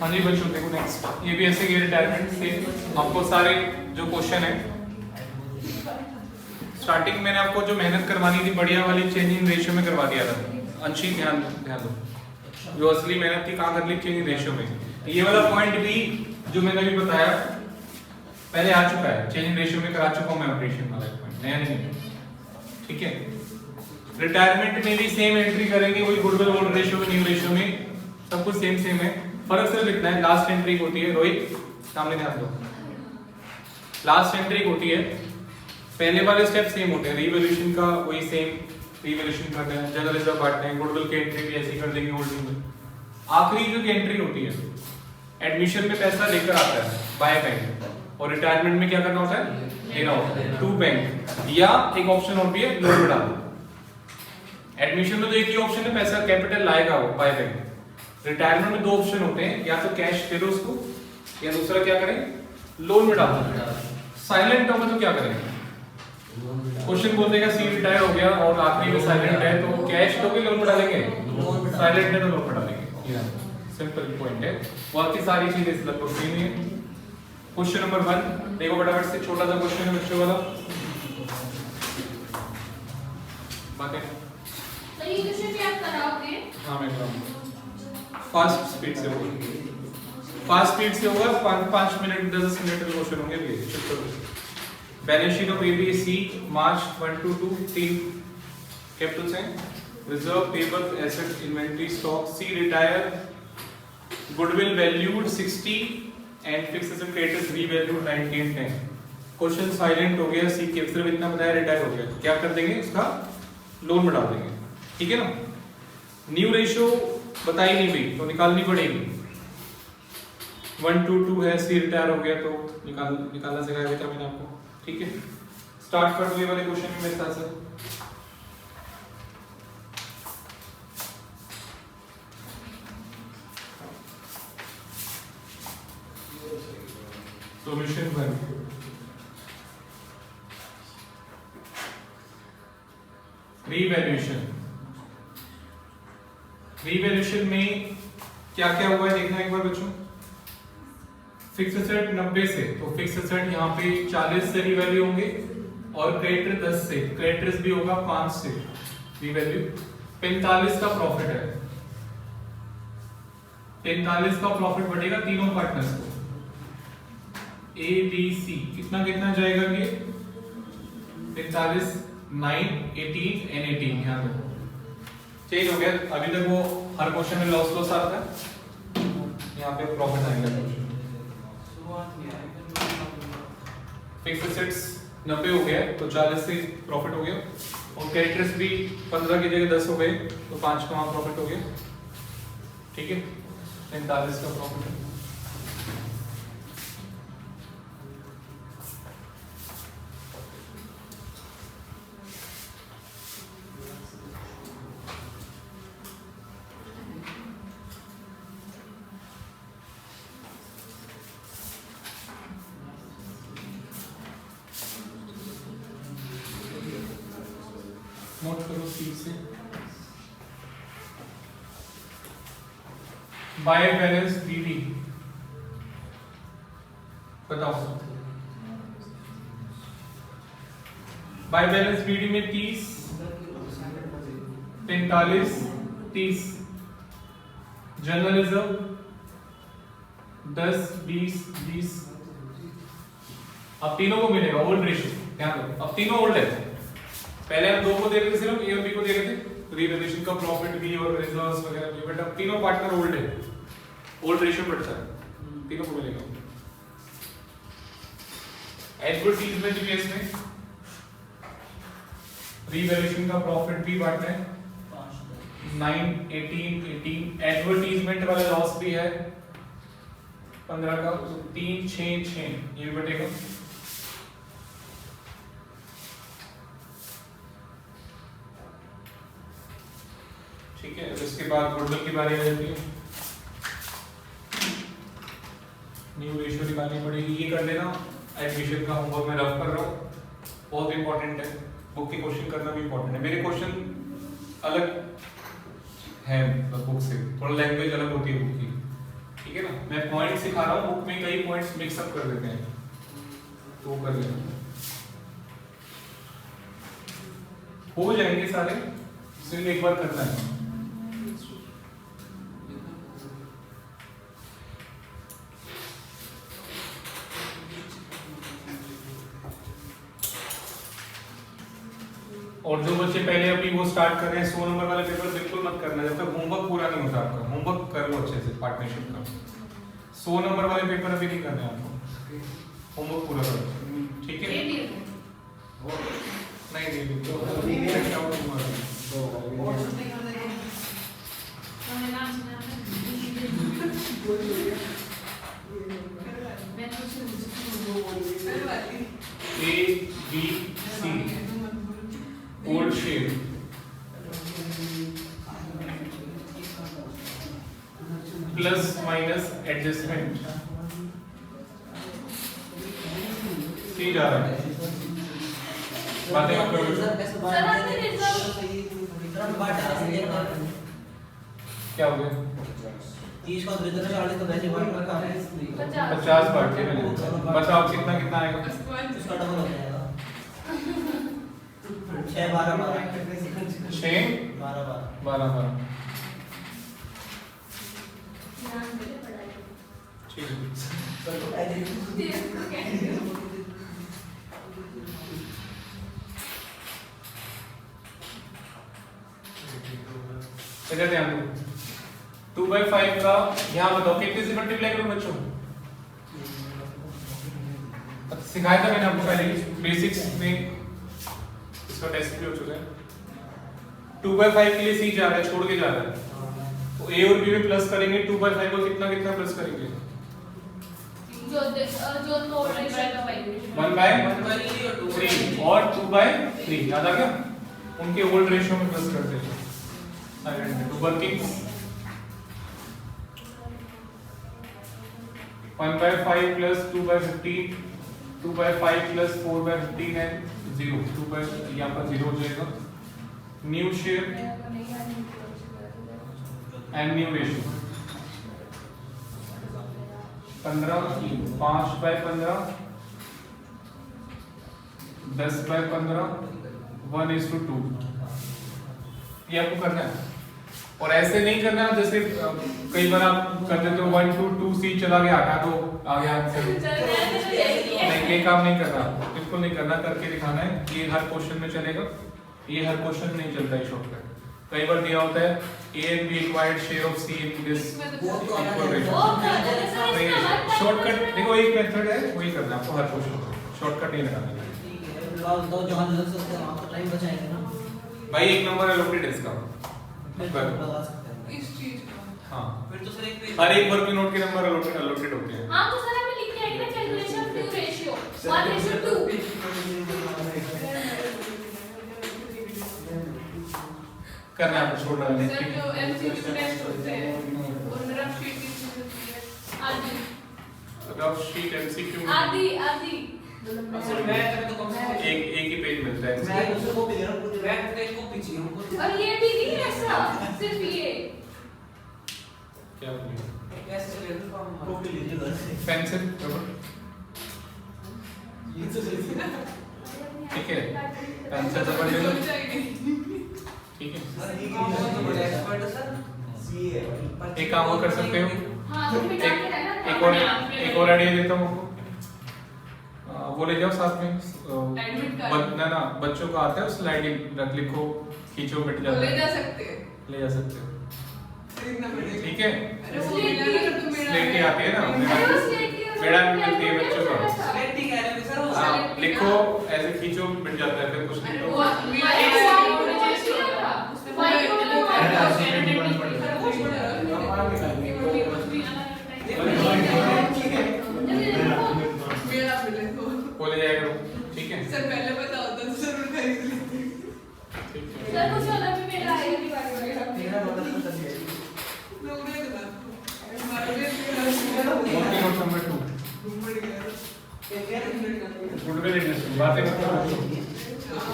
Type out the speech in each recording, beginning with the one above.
हाँ जी बच्चों देखो नेक्स्ट, ये भी ऐसे ही रिटायरमेंट से आपको सारे जो क्वेश्चन है, स्टार्टिंग मैंने आपको जो मेहनत करवानी थी बढ़िया वाली चेंजिंग रेशियो में करवा दिया था। अच्छी ध्यान ध्यान दो, जो असली मेहनत थी कहाँ कर ली, चेंजिंग रेशियो में। ये वाला पॉइंट भी जो मैंने अभी बताया पहले आ चुका है, चेंजिंग रेशियो में करा चुका हूँ मैं ऑपरेशन वाला पॉइंट, नया नहीं है। ठीक है, रिटायरमेंट में भी सेम एंट्री करेंगे, वही गुडविल ओल्ड रेशियो में, न्यू रेशियो में सब कुछ सेम सेम है। फर्क सिर्फ इतना है, लास्ट एंट्री होती है, रोहित सामने ध्यान दो, लास्ट एंट्री होती है, पहले वाले स्टेप सेम होते हैं, रिवैल्यूएशन का वही सेम, रिवैल्यूएशन करते हैं, जनरल रिजर्व बांटते हैं, गुडविल की एंट्री भी ऐसे कर देंगे होल्डिंग में। आखिरी जो एंट्री होती है, एडमिशन में पैसा लेकर आता है बाय बैंक, और रिटायरमेंट में क्या करना होता है, देना होता है टू बैंक, या एक ऑप्शन और भी है लोन में डालना। एडमिशन में तो एक ही ऑप्शन है, पैसा कैपिटल लाएगा वो बाय बैंक। रिटायरमेंट में दो ऑप्शन होते हैं, या तो कैश दे दो उसको, या दूसरा क्या करें, लोन में डालना। साइलेंट होगा तो क्या करेंगे, क्वेश्चन बोल देगा सी रिटायर हो गया और आखिरी में साइलेंट है, तो कैश दोगे लोन में डालेंगे, साइलेंट है तो लोन में डालेंगे। सिंपल पॉइंट है, बाकी सारी चीजें लगभग सेम है। क्वेश्चन नंबर 1 देखो फटाफट से, छोटा सा क्वेश्चन है बच्चों वाला। बातें तो ये क्वेश्चन भी आप कराओगे? हाँ मैं कराऊंगा, फास्ट स्पीड से होगा, फास्ट स्पीड से होगा, 5 मिनट 10 मिनट के क्वेश्चन होंगे। Balance sheet of ABC March 1 to 2 3 capitals हैं, reserve, payable, asset, inventory, stock, C retire, goodwill valued 60 and fixed asset creditors revalued 90 and 10। Question silent हो गया, सी के सिर्फ इतना बताया रिटायर हो गया, क्या कर देंगे, उसका लोन में डाल देंगे। ठीक है ना, न्यू रेशियो बताई नहीं भाई, तो निकालनी पड़ेगी। 1 to 2 है, सी रिटायर हो गया तो निकालना सिखाया था मैंने आपको। ठीक है, स्टार्ट कर दो ये वाले क्वेश्चन में मेरे साथ से। Solution 1, revaluation. रीवैल्यूएशन में क्या क्या हुआ है देखना एक बार बच्चों। फिक्स एसेट 90 से, तो फिक्स एसेट यहाँ पे 40 से रीवैल्यू होंगे, और क्रेडिटर 10 से, क्रेडिटर्स भी होगा 5 से रीवैल्यू। 45 का प्रॉफिट है, 45 का प्रॉफिट बढ़ेगा तीनों पार्टनर्स को, ए बी सी, कितना कितना जाएगा ये, 45 9 18 एंड 18। ध्यान रखो चेंज हो गया, अभी तक वो हर क्वेश्चन में लॉस लॉस आ रहा था, यहाँ पे प्रॉफिट आएगा। फिक्स एसेट्स 90 हो गया तो 40 से प्रॉफिट हो गया, और क्रेडिटर्स भी 15 की जगह 10 हो गए तो 5 का वहां प्रॉफिट हो गया। ठीक है, 45 का प्रॉफिट है। नोट करो सी से, बाय बैलेंस बीडी बताओ। बाय बैलेंस बीडी में 30 45 30, जनरल रिजर्व 10 20 20। अब तीनों को मिलेगा ओल्ड रेशियो, ध्यान दो, अब तीनों ओल्ड है। पहले हम दो को दे रहे थे, सिर्फ ए और बी को दे रहे थे, रिवैल्यूएशन का प्रॉफिट भी और रिजर्व्स वगैरह भी, बट अब तीनों पार्टनर ओल्ड है, ओल्ड रेशियो बढ़ता है, तीनों को मिलेगा। एडवर्टीजमेंट भी इसमें, रिवैल्यूएशन का प्रॉफिट भी बढ़ता है 9 18 18, एडवर्टीजमेंट वाला लॉस भी है 15 का, 3 6 6 ये भी बढ़ेगा। ठीक है, इसके बाद गुडविल की बारी आ जाती है, न्यू रेशियो निकालनी पड़ेगी। ये कर लेना, एडमिशन का होमवर्क मैं रफ कर रहा हूँ, बहुत इंपॉर्टेंट है, बुक के क्वेश्चन करना भी इंपॉर्टेंट है। मेरे क्वेश्चन अलग है बुक से, थोड़ा लैंग्वेज अलग होती है बुक की। ठीक है ना। मैं पॉइंट सिखा रहा हूँ, बुक में कई पॉइंट्स मिक्सअप कर देते हैं, तो कर लेना, हो जाएंगे सारे, सिर्फ एक बार करना है। और जो बच्चे पहले अभी वो स्टार्ट कर रहे हैं 100 नंबर वाले पेपर बिल्कुल मत करना जब तक होमवर्क पूरा नहीं होता आपका। होमवर्क कर लो अच्छे से पार्टनरशिप का। 100 नंबर वाले पेपर अभी नहीं करने आपको, होमवर्क पूरा करो, ठीक है। नहीं A B C old shape plus minus adjustment C जा रहा है, बातें मत करो। क्या हो गया? 30 का 40 तो वैसे बांट कर काफी 50 बांट के मैंने, बताओ कितना कितना आएगा? इसका डबल हो जाएगा 6 12 12 6 12 12 ठीक है। इधर ध्यान दो, 2/5 का यहाँ बताओ कितने से मल्टीप्लाई करूँ बच्चों? सिखाया था मैंने आपको पहले ही बेसिक्स में, इसका टेस्ट भी हो चुका है। 2/5 के लिए C जा रहा है, छोड़ के जा रहा है, तो A और B में प्लस करेंगे, 2/5 को कितना कितना प्लस करेंगे? जो 1/3 और 2/3 याद आ गया? उनके ओल्ड रेशियो में प्लस करते हैं। तो वर्किंग 1/5 प्लस 2/15, 2/5 प्लस 4/15 है 0, 2 यहाँ पर 0 हो जाएगा। New share and new ratio 15, 5/15, 10/15, 1:2, ये आपको करना है। और ऐसे नहीं करना जैसे कई बार आप कर देते हो 1 2 2 C चला गया, हटा दो आ गया आंसर। नहीं, ये काम नहीं करना, बिल्कुल नहीं करना, करके दिखाना है। ये हर क्वेश्चन में चलेगा, ये हर क्वेश्चन नहीं चलता है शॉर्टकट। कई बार दिया होता है A and B required share of C in this equal ratio। Shortcut देखो, एक मेथड है वही करना है आपको हर क्वेश्चन, शॉर्टकट नहीं लगाना है। ठीक है, लॉग दो जहां लग सकते हैं वहां पर टाइम बचाएंगे ना भाई। 1 नंबर एलोकेटेड इसका लगा सकते हैं इस चीज का। हाँ, फिर तो सर एक हर एक वर्ग नोट के नंबर एलोकेटेड होते हैं। हाँ तो सर हमें लिख के आएगा कैलकुलेशन ऑफ न्यू रेशियो 1:2। करना है आपको, छोड़ डालने सर जो एमसीक्यू टेस्ट होते हैं और रफ शीट की चीजें होती है आदि रफ शीट एमसीक्यू आदि सर मैं तो कम से कम एक ही पेज मिलता है। मैं दूसरे को भी दे रहा हूं, पूरी मैं तो एक कॉपी चाहिए हमको। और ये भी नहीं ऐसा, सिर्फ ये क्या बोलिए? कैसे चलेगा काम? कॉपी लीजिए घर से। पेंसिल रबर, ये तो सही है। ठीक है, पेंसिल रबर ले लो, ठीक है। सर ये तो बड़ा एक्सपर्ट है सर। सी है भाई। एक काम और कर सकते हो, हाँ तो मिटा के रहना। एक और आइडिया देता हूँ आपको, वो ले जाओ साथ में। एडमिट कार्ड ना बच्चों को आता है, स्लाइड रख लिखो, खींचो, मिट जाता ले है। जा सकते हैं, ले जा सकते हो, ठीक है। स्लेटी आती है ना, मैडम मिलती है बच्चों को। स्लेटी कह रहे हैं सर वो। हाँ, लिखो ऐसे खींचो, मिट जाता है, फिर कुछ नहीं वो ले जाएगा, ठीक है। सर पहले बता होता तो जरूर खरीद लेते। ठीक है। सर कुछ अलग भी मेरा आएगा दिवाली वगैरह मेरा मॉडल पसंद है। लोग नहीं देना नोट नंबर 2, गुडविल इंडस्ट्री, बातें मत करो।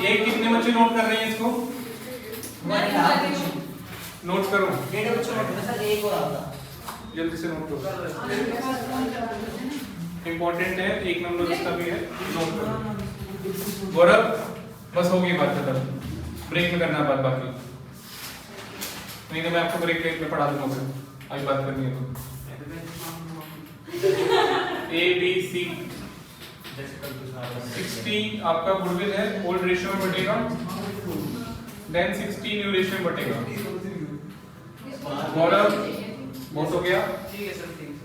ये कितने बच्चे नोट कर रहे हैं इसको? हमारे यहाँ नोट करो। डेढ़ बच्चों का सर एक और आता। जल्दी से नोट करो, इम्पोर्टेंट है, 1 नंबर इसका भी है, नोट करो। गौरव बस हो गई बात खत्म, ब्रेक में करना बात बाकी, नहीं तो मैं आपको ब्रेक में पढ़ा दूंगा फिर, अभी बात करनी है तो। A B C 60 आपका गुडविल है, ओल्ड रेशियो में बटेगा, देन 60 न्यू रेशियो में बटेगा। गौरव बहुत हो गया, ठीक है सर, ठीक है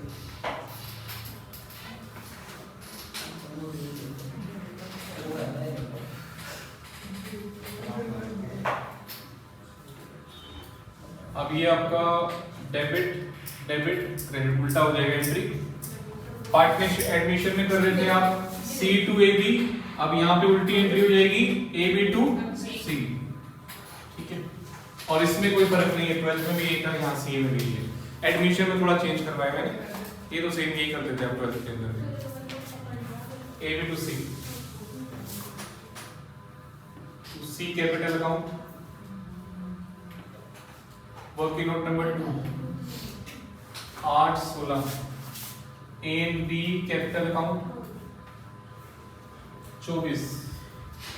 अब ये आपका डेबिट क्रेडिट उल्टा हो जाएगा एंट्री। पार्टनरशिप एडमिशन में कर रहे थे आप C to AB, अब यहाँ पे उल्टी एंट्री हो जाएगी AB to C, ठीक है। और इसमें कोई फर्क नहीं है, 12th में भी यही था, यहाँ CA में भी यही है। एडमिशन में थोड़ा चेंज करवाया मैंने, ये तो सेम यही करते थे आप 12th के अंदर भी। AB to C, C capital account, working note number 2 8-16, A&B capital account 24,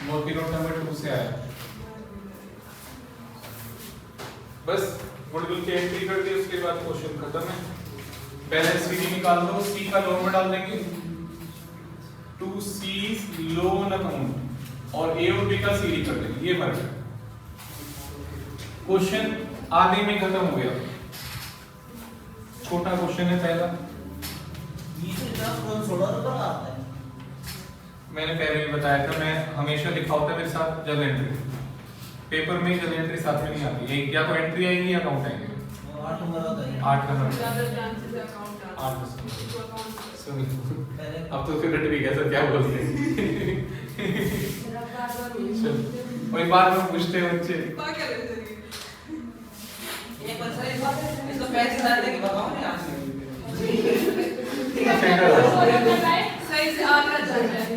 working note number 2 से आया। बस गुडविल की एंट्री कर दी, उसके बाद क्वेश्चन खत्म है। बैलेंस शीट निकाल दो, C का लोन में डाल देंगे, 2C लोन अकाउंट, और A और B का CD कर देंगे, ये फर्क है। क्वेश्चन आधे में खत्म हो गया, छोटा क्वेश्चन है पहला, मैंने पहले भी बताया था, मैं हमेशा लिखाता मेरे साथ जर्नल एंट्री, पेपर में जर्नल एंट्री साथ में नहीं आती, एक या तो एंट्री आएगी या अकाउंट आएंगे। 8 नंबर ज्यादा चांसेस है अकाउंट आने 8 इसको अकाउंट सुनिए, अब तो फिर रट भी गया सर, क्या बोलते हैं। वही बार बार पूछते हैं बच्चे, क्या कर रहे थे ये पर सर इसको पैसे डाल देंगे, बताओ ना यहाँ से। सही से आ रहा है।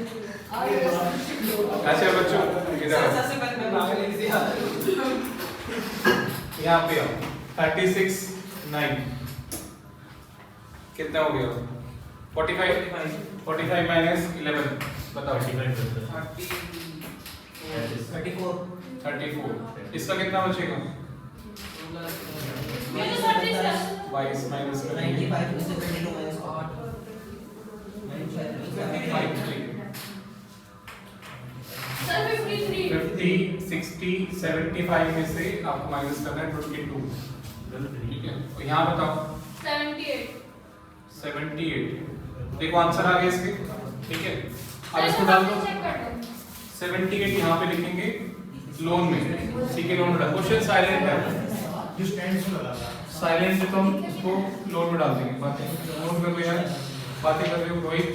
अच्छा बच्चों इधर सबसे पहले मैं भाग ले लिया। यहाँ पे आओ, 36 9 कितना हो गया? 45 माइनस 11 बताओ। 34 इसका कितना बचेगा? 22 माइनस 95 में से 22 माइनस 8 सर 53 50 60 75 में से आपको माइनस करना है 22, ठीक है। और यहाँ बताओ 78 देखो आंसर आ गया इसके, ठीक है। अब इसको डाल दो, 78 यहाँ पे लिखेंगे लोन में, ठीक है। लोन में क्वेश्चन साइलेंट है, साइलेंट है तो हम उसको लोन में डाल देंगे। बातें नोट कर लो यार, बातें कर रहे हो रोहित,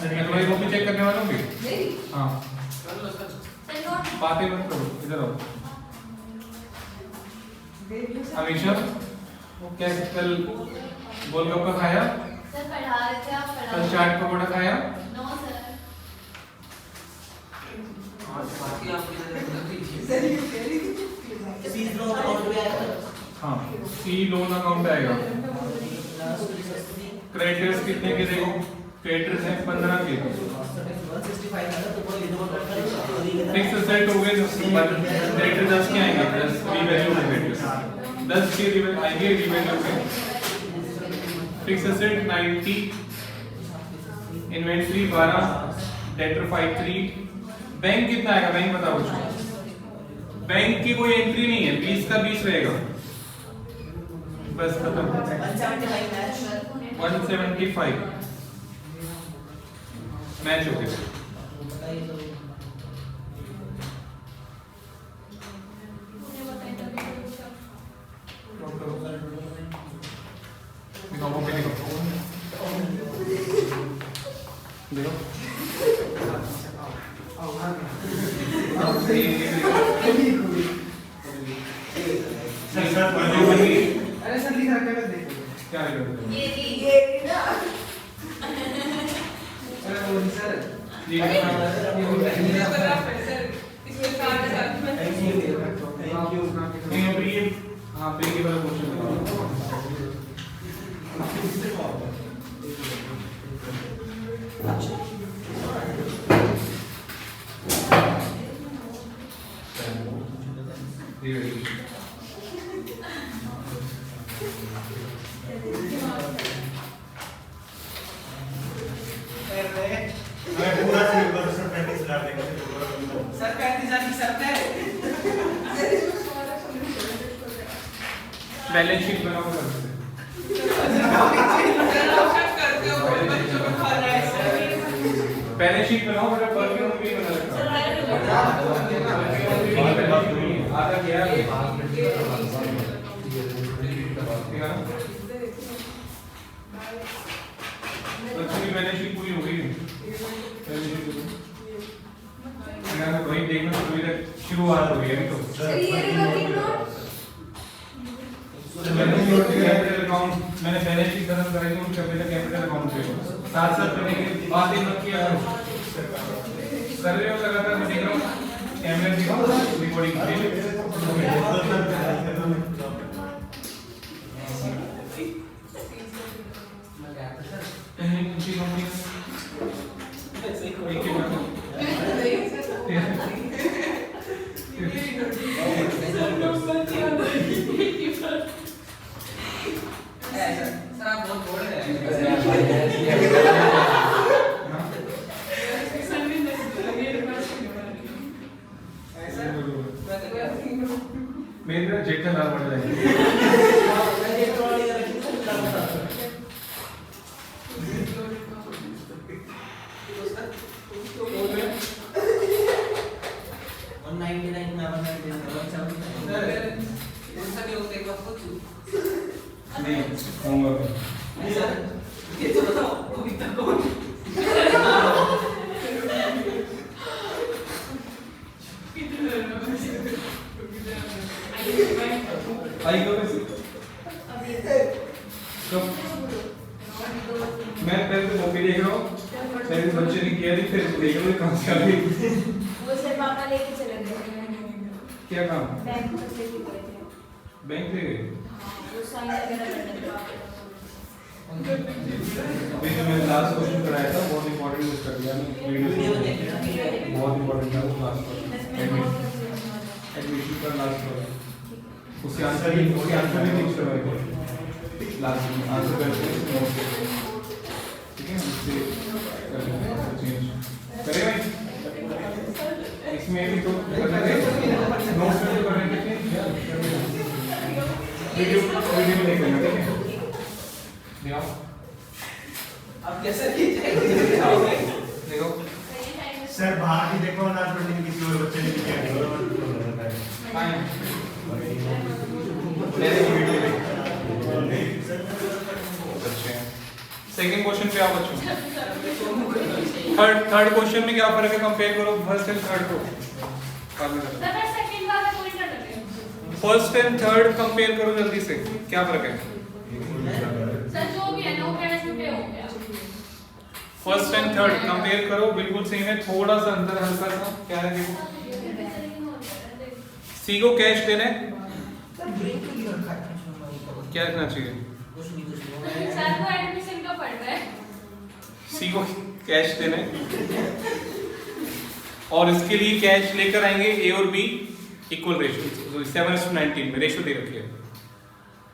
मैं तुम्हारी कॉपी चेक करने वाला हूँ भी, हाँ बातें मत करो, इधर आओ। हमेशा क्या कल गोलगप्पा खाया, कल चाट पकौड़ा खाया, बाकी आप सीज लो अकाउंट में आएगा। हाँ सी लोन अकाउंट आएगा। क्रेडिटर्स कितने के देखो, क्रेडिटर्स हैं 15 के, 165 है तो कोई इधर फिक्स असेट हो गए, क्रेडिटर 10 के आएंगे, 10 रीवैल्यू में क्रेडिटर्स 10 के रीवैल्यू आएंगे, रीवैल्यू में fix asset 90, inventory 12, debtor 53, bank कितना आएगा? बैंक बताओ मुझे। बैंक की कोई एंट्री नहीं है, 20 का 20 रहेगा, बस खत्म। 175 मैच हो गया। अरे सर लिखा क्या कर देखो क्या लिखा? ये ना अरे वो सर ये इसमें साथ में थैंक यू नहीं अब ये हाँ पे के वाला क्वेश्चन मैं पूरा सिलेबस सर 35,000 देंगे सर 35,000 की शर्त है। बैलेंस शीट बनाओ कर सकते करते हो बच्चों को खा रहा है सर। बैलेंस शीट बनाओ मतलब पर क्यों भी बना सकता आधा गया एक्चुअली बैलेंस शीट पूरी हो गई वही देखना शुरुआत हो गई है तो कैपिटल अकाउंट मैंने पहले ही खत्म कराई थी कैपिटल अकाउंट पे साथ साथ मैंने बात ही मत किया कर रहे हो लगातार मैं देख रहा हूँ कैमरे की रिकॉर्डिंग सर आप बहुत बोल रहे हैं। मेरा जेठालाल बढ़ जाएगा नहीं होमवर्क ये तो बताओ कविता कौन आई को तो मैं पहले तो कॉपी देख रहा हूँ पहले बच्चे ने किया थी फिर देख रहा हूँ कहाँ से आ गई वो से पापा लेके चले गए क्या काम बैंक तक लेके गए थे। बैंक ले गए हाँ, वो साइन वगैरह करने के बाद अभी जो मैंने लास्ट क्वेश्चन कराया था बहुत इंपॉर्टेंट कुछ कर दिया वीडियो बहुत इंपॉर्टेंट था वो लास्ट एडमिशन का लास्ट वाला उसके आंसर भी फिक्स करवाए थे लास्ट में आंसर करते हैं ठीक है इससे चेंज करें भाई इसमें भी तो करने थे नोट्स में तो करने थे वीडियो नहीं करना ठीक है देखो आप कैसे कीजिए देखो सर बाहर भी देखो ना पढ़ने किसी और बच्चे ने भी किया सेकंड क्वेश्चन पे आओ बच्चों थर्ड क्वेश्चन में क्या फर्क है कंपेयर करो फर्स्ट एंड थर्ड को सेकंड वाला पॉइंट रखें फर्स्ट एंड थर्ड कंपेयर करो जल्दी से क्या फर्क है सर जो भी है नो कैश में पे हो गया फर्स्ट एंड थर्ड कंपेयर करो बिल्कुल सेम है थोड़ा सा अंतर हल्का सा क्या है देखो सी को कैश देना है क्या रखना चाहिए सर वो एडमिशन का पड़ रहा है सी को कैश देना है और इसके लिए कैश लेकर आएंगे ए और बी इक्वल रेशियो 7:19 में रेशियो दे रखी है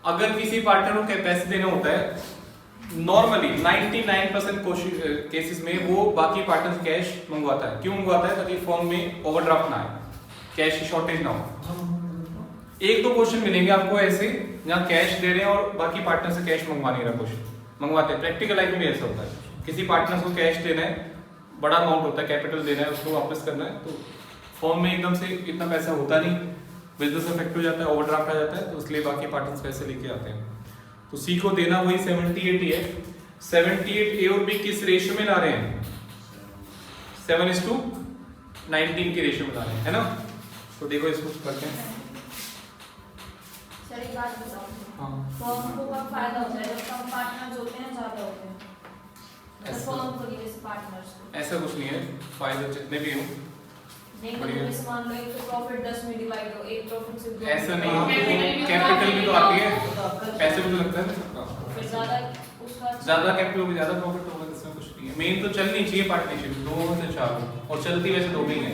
अगर किसी पार्टनर को पैसे देना होता है नॉर्मली 99% केसेस में वो बाकी पार्टनर से कैश मंगवाता है क्यों मंगवाता है ताकि फॉर्म में ओवरड्राफ्ट ना आए कैश की शॉर्टेज ना हो एक दो क्वेश्चन मिलेंगे आपको ऐसे जहाँ कैश दे रहे हैं और बाकी पार्टनर से कैश मंगवा नहीं रहा क्वेश्चन मंगवाते हैं प्रैक्टिकल लाइफ में भी ऐसा होता है किसी पार्टनर को कैश देना है बड़ा अमाउंट होता है कैपिटल देना है उसको वापस करना है तो फॉर्म में एकदम से इतना पैसा होता नहीं बिजनेस अफेक्ट हो जाता है ओवरड्राफ्ट आ जाता है तो इसलिए बाकी पार्टनर्स पैसे लेके आते हैं तो सी को देना वही 78 ही है 78 ए और बी किस रेशियो में ला रहे हैं 7:19 की रेशियो में ला रहे हैं है ना तो देखो इसको करते हैं सर एक बात बताओ हाँ फॉर्म को कब फायदा होता है जब कम पार्टनर्स होते हैं ज्यादा होते हैं तो फॉर्म को नहीं जैसे पार्टनर्स को ऐसा कुछ नहीं है फायदे जितने भी हो नहीं तो बढ़िया। जैसे मान लो एक तो प्रॉफिट 10 में डिवाइड हो एक प्रॉफिट से ऐसा नहीं कैपिटल भी तो आती है पैसे भी तो लगता है फिर ज्यादा उस उसका ज्यादा कैपिटल होगी ज्यादा प्रॉफिट होगा, इसमें कुछ नहीं है। मेन तो चलनी चाहिए पार्टनरशिप, 2 से 4 और चलती वैसे 2 भी है,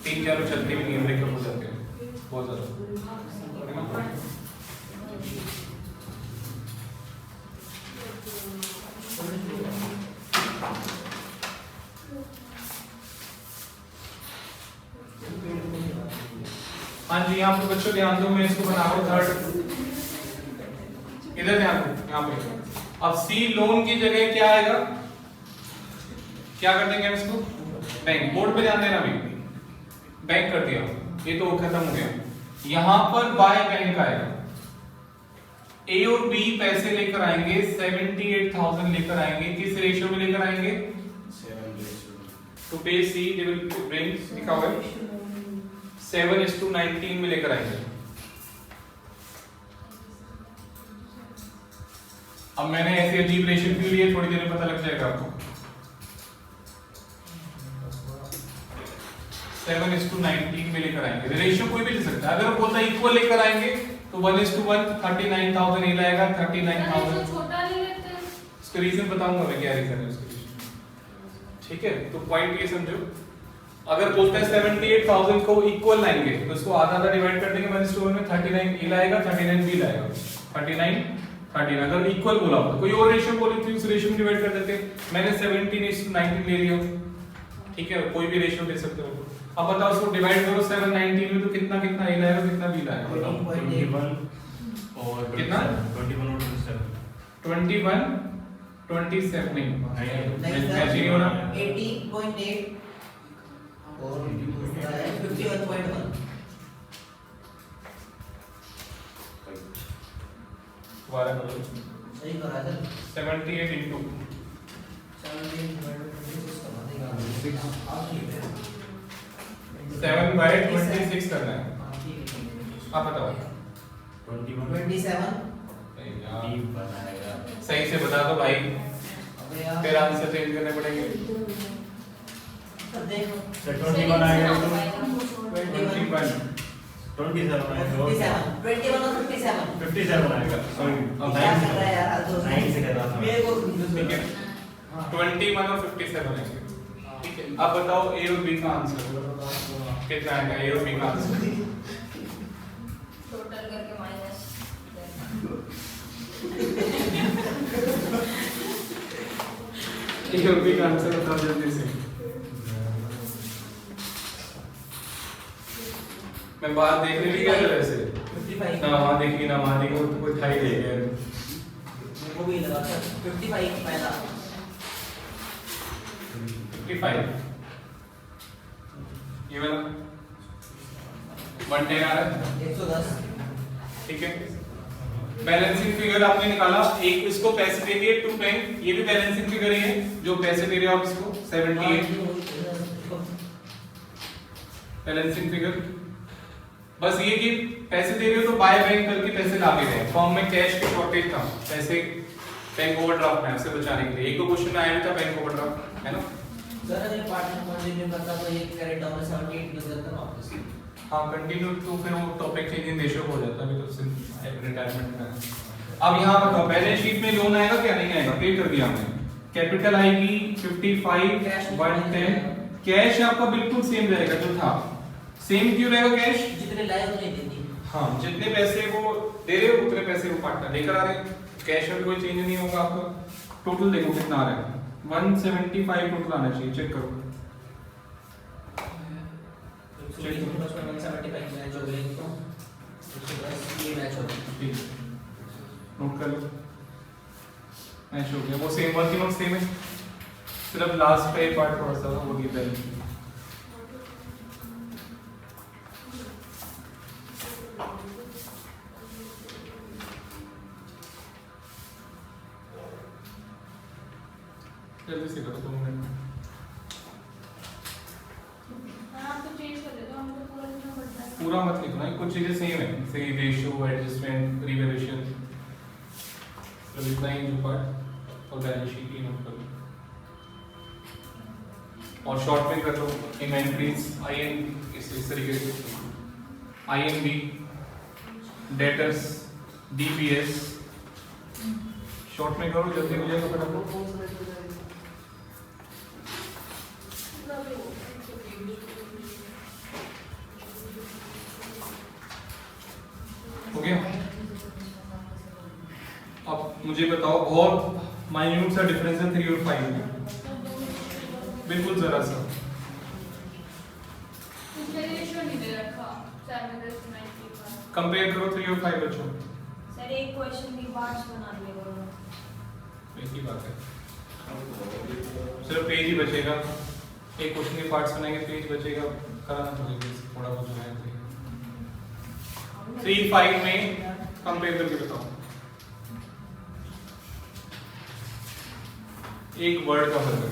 3-4 चलती भी नहीं है, ब्रेकअप हो जाते हैं बहुत ज्यादा, है ना। हाँ जी, यहाँ पे बच्चों ध्यान दो, मैं इसको बना रहा हूँ थर्ड, इधर ध्यान दो यहाँ पे। अब सी लोन की जगह क्या आएगा, क्या कर देंगे हम इसको, बैंक। बोर्ड पे ध्यान देना भी, बैंक कर दिया, ये तो खत्म हो गया। यहां पर बाय बैंक आएगा, ए और बी पैसे लेकर आएंगे, 78,000 लेकर आएंगे, किस रेशियो में लेकर आएंगे, 7 to pay C they will bring, लिखा हुआ है 7:19 में लेकर आएंगे। अब मैंने ऐसे अजीब रेशियो क्यों लिए, थोड़ी देर में पता लग जाएगा आपको। 7:19 में लेकर आएंगे, रेशियो कोई भी ले सकता है। अगर वो बोलता है इक्वल लेकर आएंगे तो 1:1 39,000 ये लाएगा, 39,000। छोटा ले लेते हैं, इसका रीजन बताऊंगा मैं, क्या रीजन है उसका। ठीक है, तो पॉइंट ये समझो, अगर बोलता है 78,000 को इक्वल लाएंगे तो इसको आधा आधा डिवाइड कर देंगे 1:1 में, 39 ये लाएगा, 39 भी लाएगा, 39 अगर इक्वल बोला तो कोई और रेशियो बोली थी उस रेशियो में डिवाइड कर देते। मैंने 17:19 ले लिया, ठीक है, कोई भी रेशियो ले सकते हो। अब बताओ उसको डिवाइड करो 7:19 में तो कितना कितना ए लाएगा, कितना बी लाएगा, 21 और कितना? 21 और 27 21 27 नहीं मैच नहीं हो रहा, 18.8 और 51.1 दोबारा करो, सही करा सर। 78 into 7/26 करना है। आप बताओ 27 यार, डी बनाएगा। सही से बता दो भाई, अबे यार फिर आंसर चेंज करने पड़ेंगे। सर देखो सर 21 आएगा तो 21 27 आएगा, 21 और 57 57 आएगा, सॉरी क्या कर रहा है यार आज तो 9 से कर रहा था मेरे को ठीक है, 21 और 57 है, ठीक है। अब बताओ ए और बी का आंसर कितना आएगा, ए और बी का आंसर टोटल करके माइनस। ए और बी का आंसर बताओ जल्दी से। मैं बात देखने भी गया था वैसे, 55 ना वहाँ देखी ना वहाँ देखी, तो कोई था ही नहीं यार। मेरे को भी लगा सर 55 पहला 55 ये वाला 110 आ रहा है, 110 ठीक है। बैलेंसिंग फिगर आपने निकाला, एक इसको पैसे दे दिए 2 बैंक, ये भी बैलेंसिंग फिगर ही है जो पैसे दे रहे हो आप इसको 78 बैलेंसिंग फिगर। बस ये कि पैसे दे रहे हो तो बाय बैंक करके पैसे ला के गए, फॉर्म में कैश की शॉर्टेज था, पैसे बैंक ओवरड्राफ्ट में उसे बचाने के लिए। एक तो क्वेश्चन में आया भी था बैंक ओवरड्राफ्ट, है ना। सर अगर पार्टनर कंटिन्यू करता तो ये कैरेट डाउन 78 में करता ना वापस। हाँ कंटिन्यू तो फिर वो टॉपिक चेंज इन रेशियो हो जाता है, अभी तो रिटायरमेंट में है। अब यहाँ बताओ बैलेंस शीट में लोन आएगा क्या नहीं आएगा, पे कर दिया हमने। कैपिटल आएगी 55 110, कैश आपका बिल्कुल सेम रहेगा जो था। सेम क्यों रहेगा कैश, जितने लाए उतने दे दी। हाँ जितने पैसे वो दे रहे हो उतने पैसे वो पार्टनर लेकर आ रहे हैं, कैश में कोई चेंज नहीं होगा आपका। टोटल देखो कितना आ रहा है, 175 टोटल आना चाहिए, चेक करो। मैच हो गए तो उसके बाद ये मैच हो गया। ठीक, नोट कर लो, मैच हो गया। वो सेम वर्क नोट सेम है, सिर्फ लास्ट का एक पार्ट थोड़ा सा वो नहीं पहले। जल्दी से करो 2 मिनट में। आप तो चेंज कर देते हो, हमको पूरा लिखना पड़ता है। पूरा मत लिखना, कुछ चीजें सेम है, सही रेशियो, एडजस्टमेंट, रिवैल्यूएशन, तो लिखना ही जो पार्ट और बैलेंस शीट ही नोट करो और शॉर्ट में कर लो इन्वेंटरीज, आईएन इस तरीके से, आईएनबी, डेटर्स, डीपीएस, शॉर्ट में करो, जल्दी हो जाएगा फटाफट। हो गया? अब मुझे बताओ, बहुत माइन्यूट सा डिफरेंस है 3 और 5 में, बिल्कुल जरा सा। रेशियो नहीं दे रखा 795। कंपेयर करो 3 और 5 बच्चों। सर एक क्वेश्चन की पार्ट्स बना दिए करो। एक ही बात है, सिर्फ पेज ही बचेगा। एक क्वेश्चन के पार्ट्स बनाएंगे, पेज बचेगा, कराना पड़ेगा थोड़ा बहुत जो है। 3 5 में कंपेयर करके बताओ, एक वर्ड का फर्क है।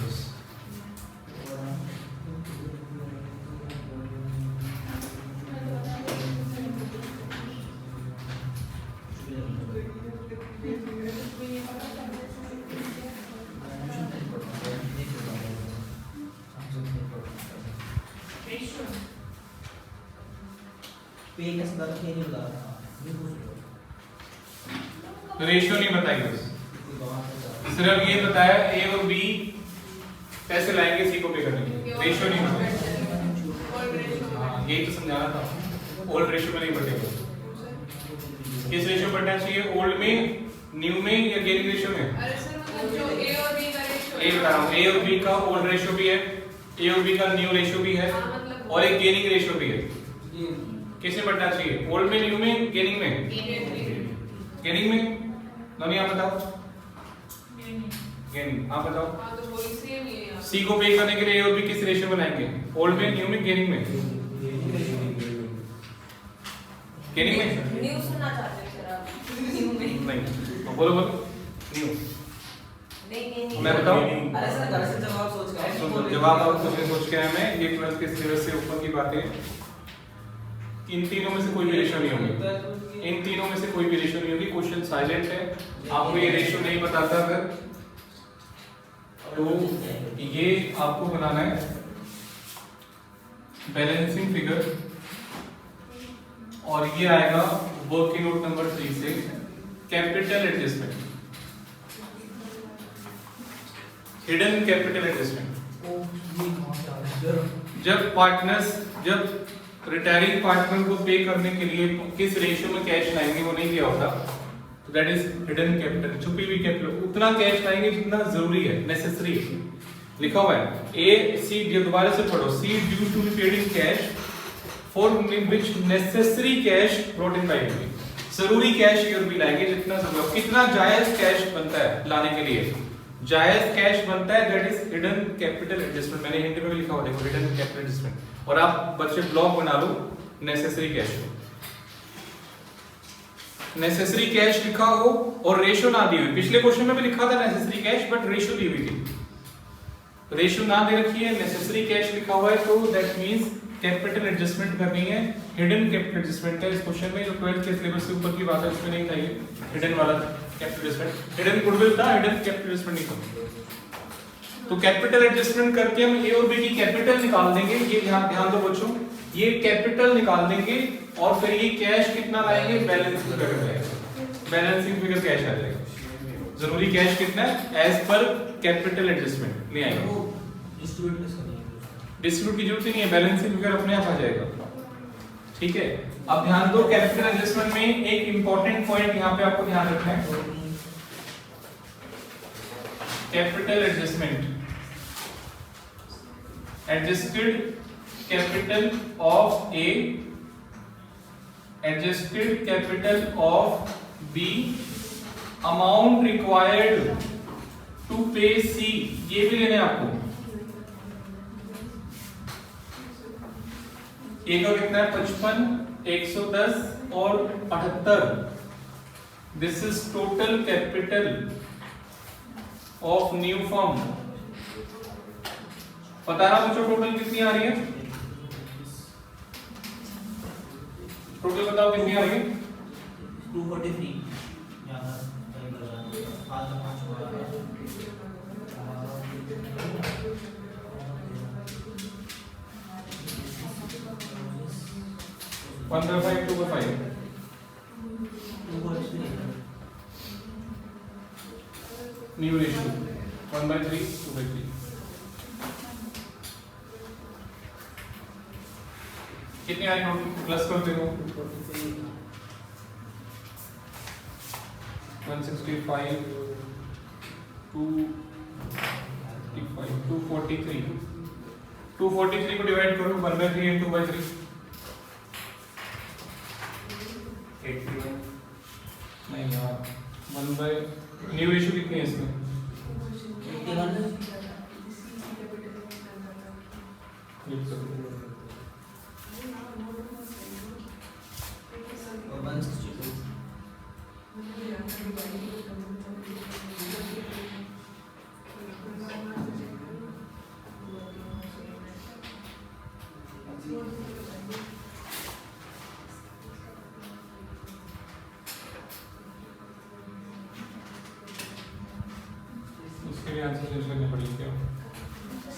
रेशियो नहीं बताई, बस सिर्फ ये बताया ए और बी पैसे लाएंगे सी को पे करने के लिए, रेशियो नहीं बताया। हाँ, यही तो समझाना था। ओल्ड रेशियो में नहीं बढ़ेगा। किस रेशियो बढ़ना चाहिए, ओल्ड में, न्यू में या गेनिंग रेशियो में? अरे सर मतलब जो ए और बी का रेशियो ए बता रहा हूँ, ए और बी का ओल्ड रेशियो भी है, ए और बी का न्यू रेशियो भी है, और एक गेनिंग रेशियो भी है। किसमें बढ़ना चाहिए, ओल्ड में, न्यू में, गेनिंग में? गेनिंग में। नोनी आप बताओ। गेनिंग आप बताओ। हां तो वही सेम ही है। सी को पे करने के लिए ए और बी किस रेशियो बनाएंगे, ओल्ड में, न्यू में, गेनिंग में? गेनिंग में। न्यूज़ सुनना चाहते हैं सर आप? न्यू में नहीं, तो बोलो बोलो न्यू। नहीं मैं बताऊं? अरे सर घर से जवाब सोच के आए। सुनो, जवाब आप कुछ सोच के आए। मैं ये 12th के सिलेबस से ऊपर की बातें, इन तीनों में से कोई भी रेशियो नहीं होगी, इन तीनों में से कोई भी रेशियो नहीं होगी। क्वेश्चन साइलेंट है, आपको ये रेशियो नहीं बताता अगर, तो ये आपको बनाना है बैलेंसिंग फिगर, और ये आएगा वर्किंग नोट नंबर 3 से capital adjustment, hidden capital adjustment. जब रिटायरिंग पार्टनर को पे करने के लिए किस रेशियो में कैश लाएंगे वो नहीं दिया होता, तो दैट इज हिडन कैपिटल, छुपी हुई कैपिटल। उतना कैश लाएंगे जितना जरूरी है, नेसेसरी है। लिखा हुआ है ए सी, दोबारा से पढ़ो, C due to be paid in cash for which necessary cash brought in by B. जरूरी कैश ये भी लाएंगे जितना जरूरत। कितना जायज कैश बनता है लाने के लिए, जायज कैश बनता है, that is hidden capital adjustment. मैंने हिंदी में भी लिखा हुआ देखो, हिडन कैपिटल एडजस्टमेंट। और आप बच्चे ब्लॉक बना लो नेसेसरी कैश को, नेसेसरी कैश लिखा हो और रेशियो ना दी हुई। पिछले क्वेश्चन में भी लिखा था नेसेसरी कैश, बट रेशियो दी हुई थी। रेशियो ना दे रखी है, नेसेसरी कैश लिखा हुआ है, तो दैट मींस कैपिटल एडजस्टमेंट करनी है। हिडन कैपिटल एडजस्टमेंट है इस क्वेश्चन में, जो 12th के सिलेबस से ऊपर की बात है उसमें नहीं था ये हिडन वाला कैपिटल एडजस्टमेंट। हिडन गुडविल था, हिडन कैपिटल एडजस्टमेंट नहीं था। तो कैपिटल एडजस्टमेंट करके हम ए और बी की कैपिटल निकाल देंगे। ये ध्यान दो बच्चों, ये कैपिटल निकाल देंगे और फिर ये कैश कितना लाएंगे, बैलेंसिंग फिगर लाएंगे। बैलेंसिंग फिगर कैश आ जाएगा। जरूरी कैश कितना है एज पर कैपिटल एडजस्टमेंट ले आएंगे। डिस्ट्रीब्यूट की जरूरत ही नहीं है, बैलेंसिंग फिगर अपने आप आ जाएगा। ठीक है, अब ध्यान दो, कैपिटल एडजस्टमेंट में एक इंपॉर्टेंट पॉइंट यहां पे आपको ध्यान रखना है। Capital adjustment, adjusted capital of A, adjusted capital of B, amount required to pay C, ये भी लेने आपको। ए का कितना है 55, 110 और 78। This is total capital of new firm. पता है मुझे टोटल कितनी आ रही है, टोटल बताओ कितनी आ रही है? 243 15,525 न्यू रेशियो 1/3 2/3 कितने आए टोटल प्लस करते हो 165 243 को डिवाइड करो 1/3 एंड 2/3 81 नहीं यार 1/, न्यू रेशियो कितनी है इसमें 81 और 162 उसके लिए आंसर चेंज करने पड़ेंगे क्या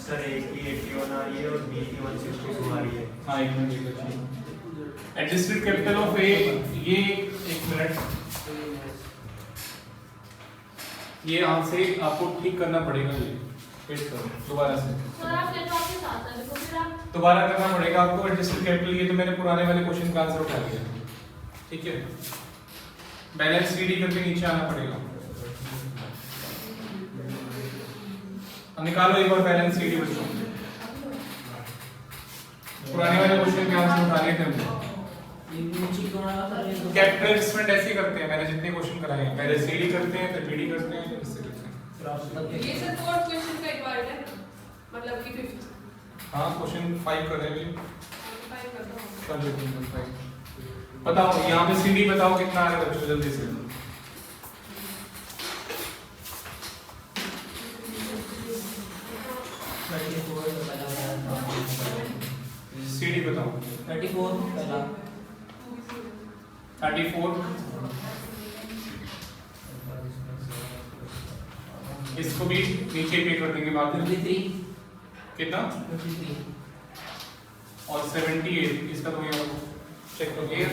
सर एक की 81 आ रही है और बी की 162 आ रही है। हाँ एक मिनट एक बची एडजस्टेड कैपिटल ऑफ ए ये एक मिनट ये यहाँ से आपको ठीक करना पड़ेगा ये फिर करो दोबारा से सर आप ले जाओ आपके साथ है देखो फिर आप दोबारा करना पड़ेगा आपको एडजस्टेड कैपिटल ये तो मैंने पुराने वाले क्वेश्चन का आंसर उठा लिया ठीक है बैलेंस सीडी करके नीचे आना पड़ेगा अब निकालो एक बार बैलेंस सीडी बच्चों पुराने वाले क्वेश्चन के आंसर उठा लिए थे हमने ये नीचे क्यों आ रहा है कैपिटल एडजस्टमेंट ऐसे ही करते हैं मैंने जितने क्वेश्चन कराए हैं पहले सीडी करते हैं फिर बीडी करते हैं फिर इससे करते हैं ये सर फोर्थ क्वेश्चन का एक पार्ट है मतलब कि फिफ्थ हाँ क्वेश्चन 5 कर रहे हैं 5 कर दो कर लेते हैं 5 बताओ यहाँ पे सीडी बताओ कितना आ रहा है बच्चों जल्दी से सीडी बताओ 34 पहला 34 इसको भी नीचे पे कर देंगे बाद में 53 कितना 53 और 78 इसका तो ये चेक करो ये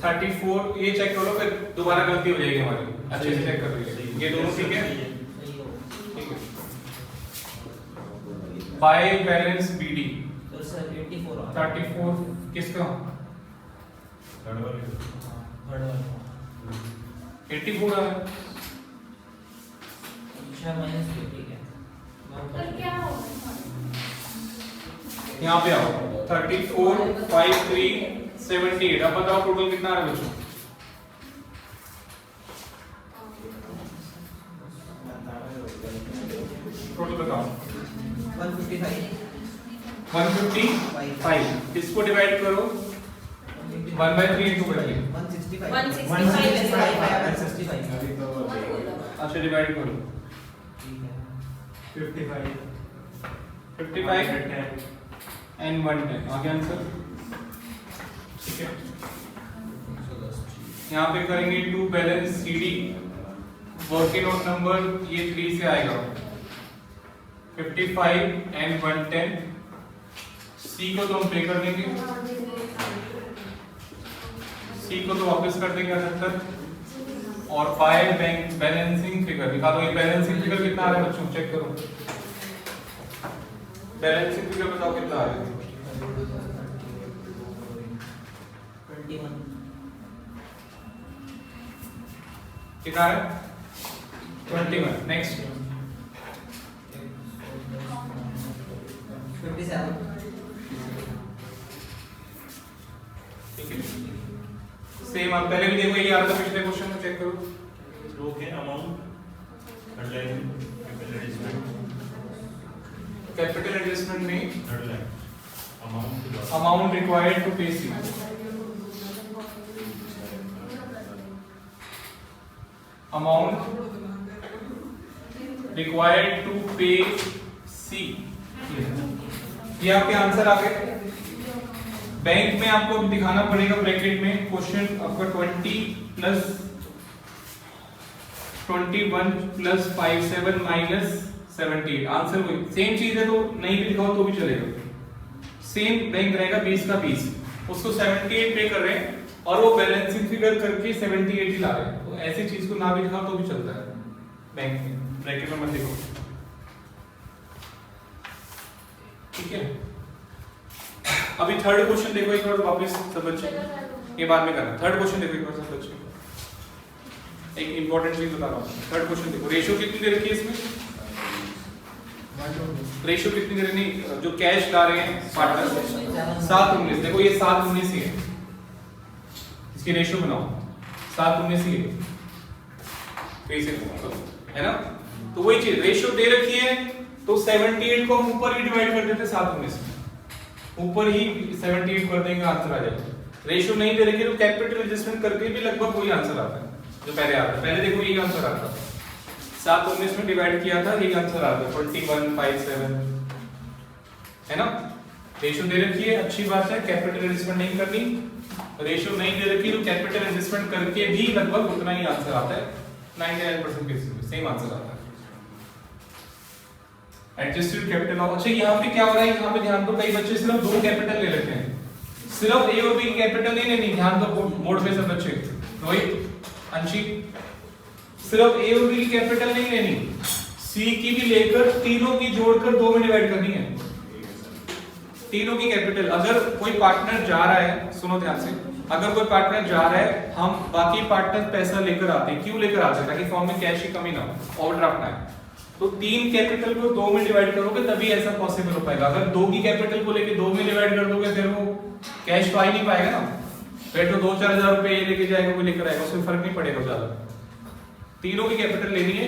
34 ये चेक करो फिर दोबारा गलती हो जाएगी हमारी अच्छे से चेक कर लीजिए ये दोनों ठीक है ठीक है बाय बैलेंस बीडी तो सर 84 34 किसका थर्ड वाले थर्ड वन 84 आ रहा है अच्छा माइनस 50 है सर क्या होगा यहाँ पे आओ 34 53 78 अब बताओ टोटल कितना आ रहा है बच्चों टोटल बताओ 155 155 इसको डिवाइड करो 1/3 into 2/3 165 अच्छा डिवाइड करो 55 55 and 110 आ गया आंसर ठीक है यहाँ पे करेंगे to balance CD working note number ये 3 से आएगा 55 and 110 सी को तो हम पे कर देंगे सी को तो वापस कर देंगे 78 और बाय बैंक बैलेंसिंग फिगर निकालो ये बैलेंसिंग फिगर कितना आ रहा है बच्चों चेक करो बैलेंसिंग फिगर बताओ कितना आ रहा है 21 कितना है 21 नेक्स्ट 57 ठीक है सेम आप पहले भी देखो ये आ रहा था पिछले क्वेश्चन में चेक करो रो के amount third line capital adjustment capital adjustment में third line amount required to pay C amount required to pay सी ये आपके आंसर आ गए बैंक में आपको दिखाना पड़ेगा ब्रैकेट में क्वेश्चन आपका 20 प्लस 21 प्लस 57 माइनस 78 आंसर वही सेम चीज है तो नहीं भी दिखाओ तो भी चलेगा सेम बैंक रहेगा 20 का 20 उसको 78 पे कर रहे हैं और वो बैलेंसिंग फिगर करके 78 ही ला रहे हैं तो ऐसी चीज को ना भी दिखाओ तो भी चलता है बैंक में, ब्रैकेट में मत लिखो, ठीक है। अभी थर्ड क्वेश्चन देखो एक बार वापस सब बच्चे, ये बाद में करना। थर्ड क्वेश्चन देखो एक बार सब बच्चे, एक इंपॉर्टेंट चीज बता रहा हूँ। थर्ड क्वेश्चन देखो, रेशियो कितनी दे रखी है इसमें, रेशियो कितनी दे रखी, जो कैश ला रहे हैं पार्टनर 7:19, देखो ये 7:19 ही है, इसकी रेशियो बनाओ 7:19 ही है ना। तो वही चीज रेशियो दे रखी है तो 78 को हम ऊपर ही डिवाइड कर देते 7:19 में, ऊपर ही 78 कर देंगे, आंसर आ जाएगा। रेशियो नहीं दे रखी तो कैपिटल एडजस्टमेंट करके भी लगभग वही आंसर आता है जो पहले आता है। पहले देखो यही आंसर आता था, 7:19 में डिवाइड किया था, यही आंसर आता है 2157, है ना। रेशियो दे रखी है, अच्छी बात है, कैपिटल एडजस्टमेंट नहीं करनी। रेशियो नहीं दे रखी तो कैपिटल एडजस्टमेंट करके भी लगभग उतना ही आंसर आता है, 99% केसेस में सेम आंसर आता है। एडजस्टेड कैपिटल ऑफ, अच्छा यहाँ पे क्या हो रहा है, यहाँ पे ध्यान दो, कई बच्चे सिर्फ दो कैपिटल ले लेते हैं, सिर्फ ए और बी की कैपिटल नहीं लेनी। ध्यान दो बोर्ड पे सब बच्चे, रोहित, अंशी, सिर्फ ए और बी की कैपिटल नहीं लेनी, सी की भी लेकर तीनों की जोड़कर 2 में डिवाइड करनी है, तीनों की कैपिटल। अगर कोई पार्टनर जा रहा है, सुनो ध्यान से, अगर कोई पार्टनर जा रहा है, हम बाकी पार्टनर पैसा लेकर आते हैं, क्यों लेकर आते हैं, ताकि फॉर्म में कैश की कमी ना हो, ओवरड्राफ्ट ना है। तो 3 कैपिटल को 2 में डिवाइड करोगे तभी ऐसा पॉसिबल हो पाएगा। अगर 2 की कैपिटल को लेके 2 में डिवाइड कर दोगे फिर वो कैश तो आ ही नहीं पाएगा ना, फिर तो 2-4 हजार रुपए ये लेके जाएगा, कोई लेकर आएगा, उसमें फर्क नहीं पड़ेगा ज्यादा। तीनों की कैपिटल लेनी है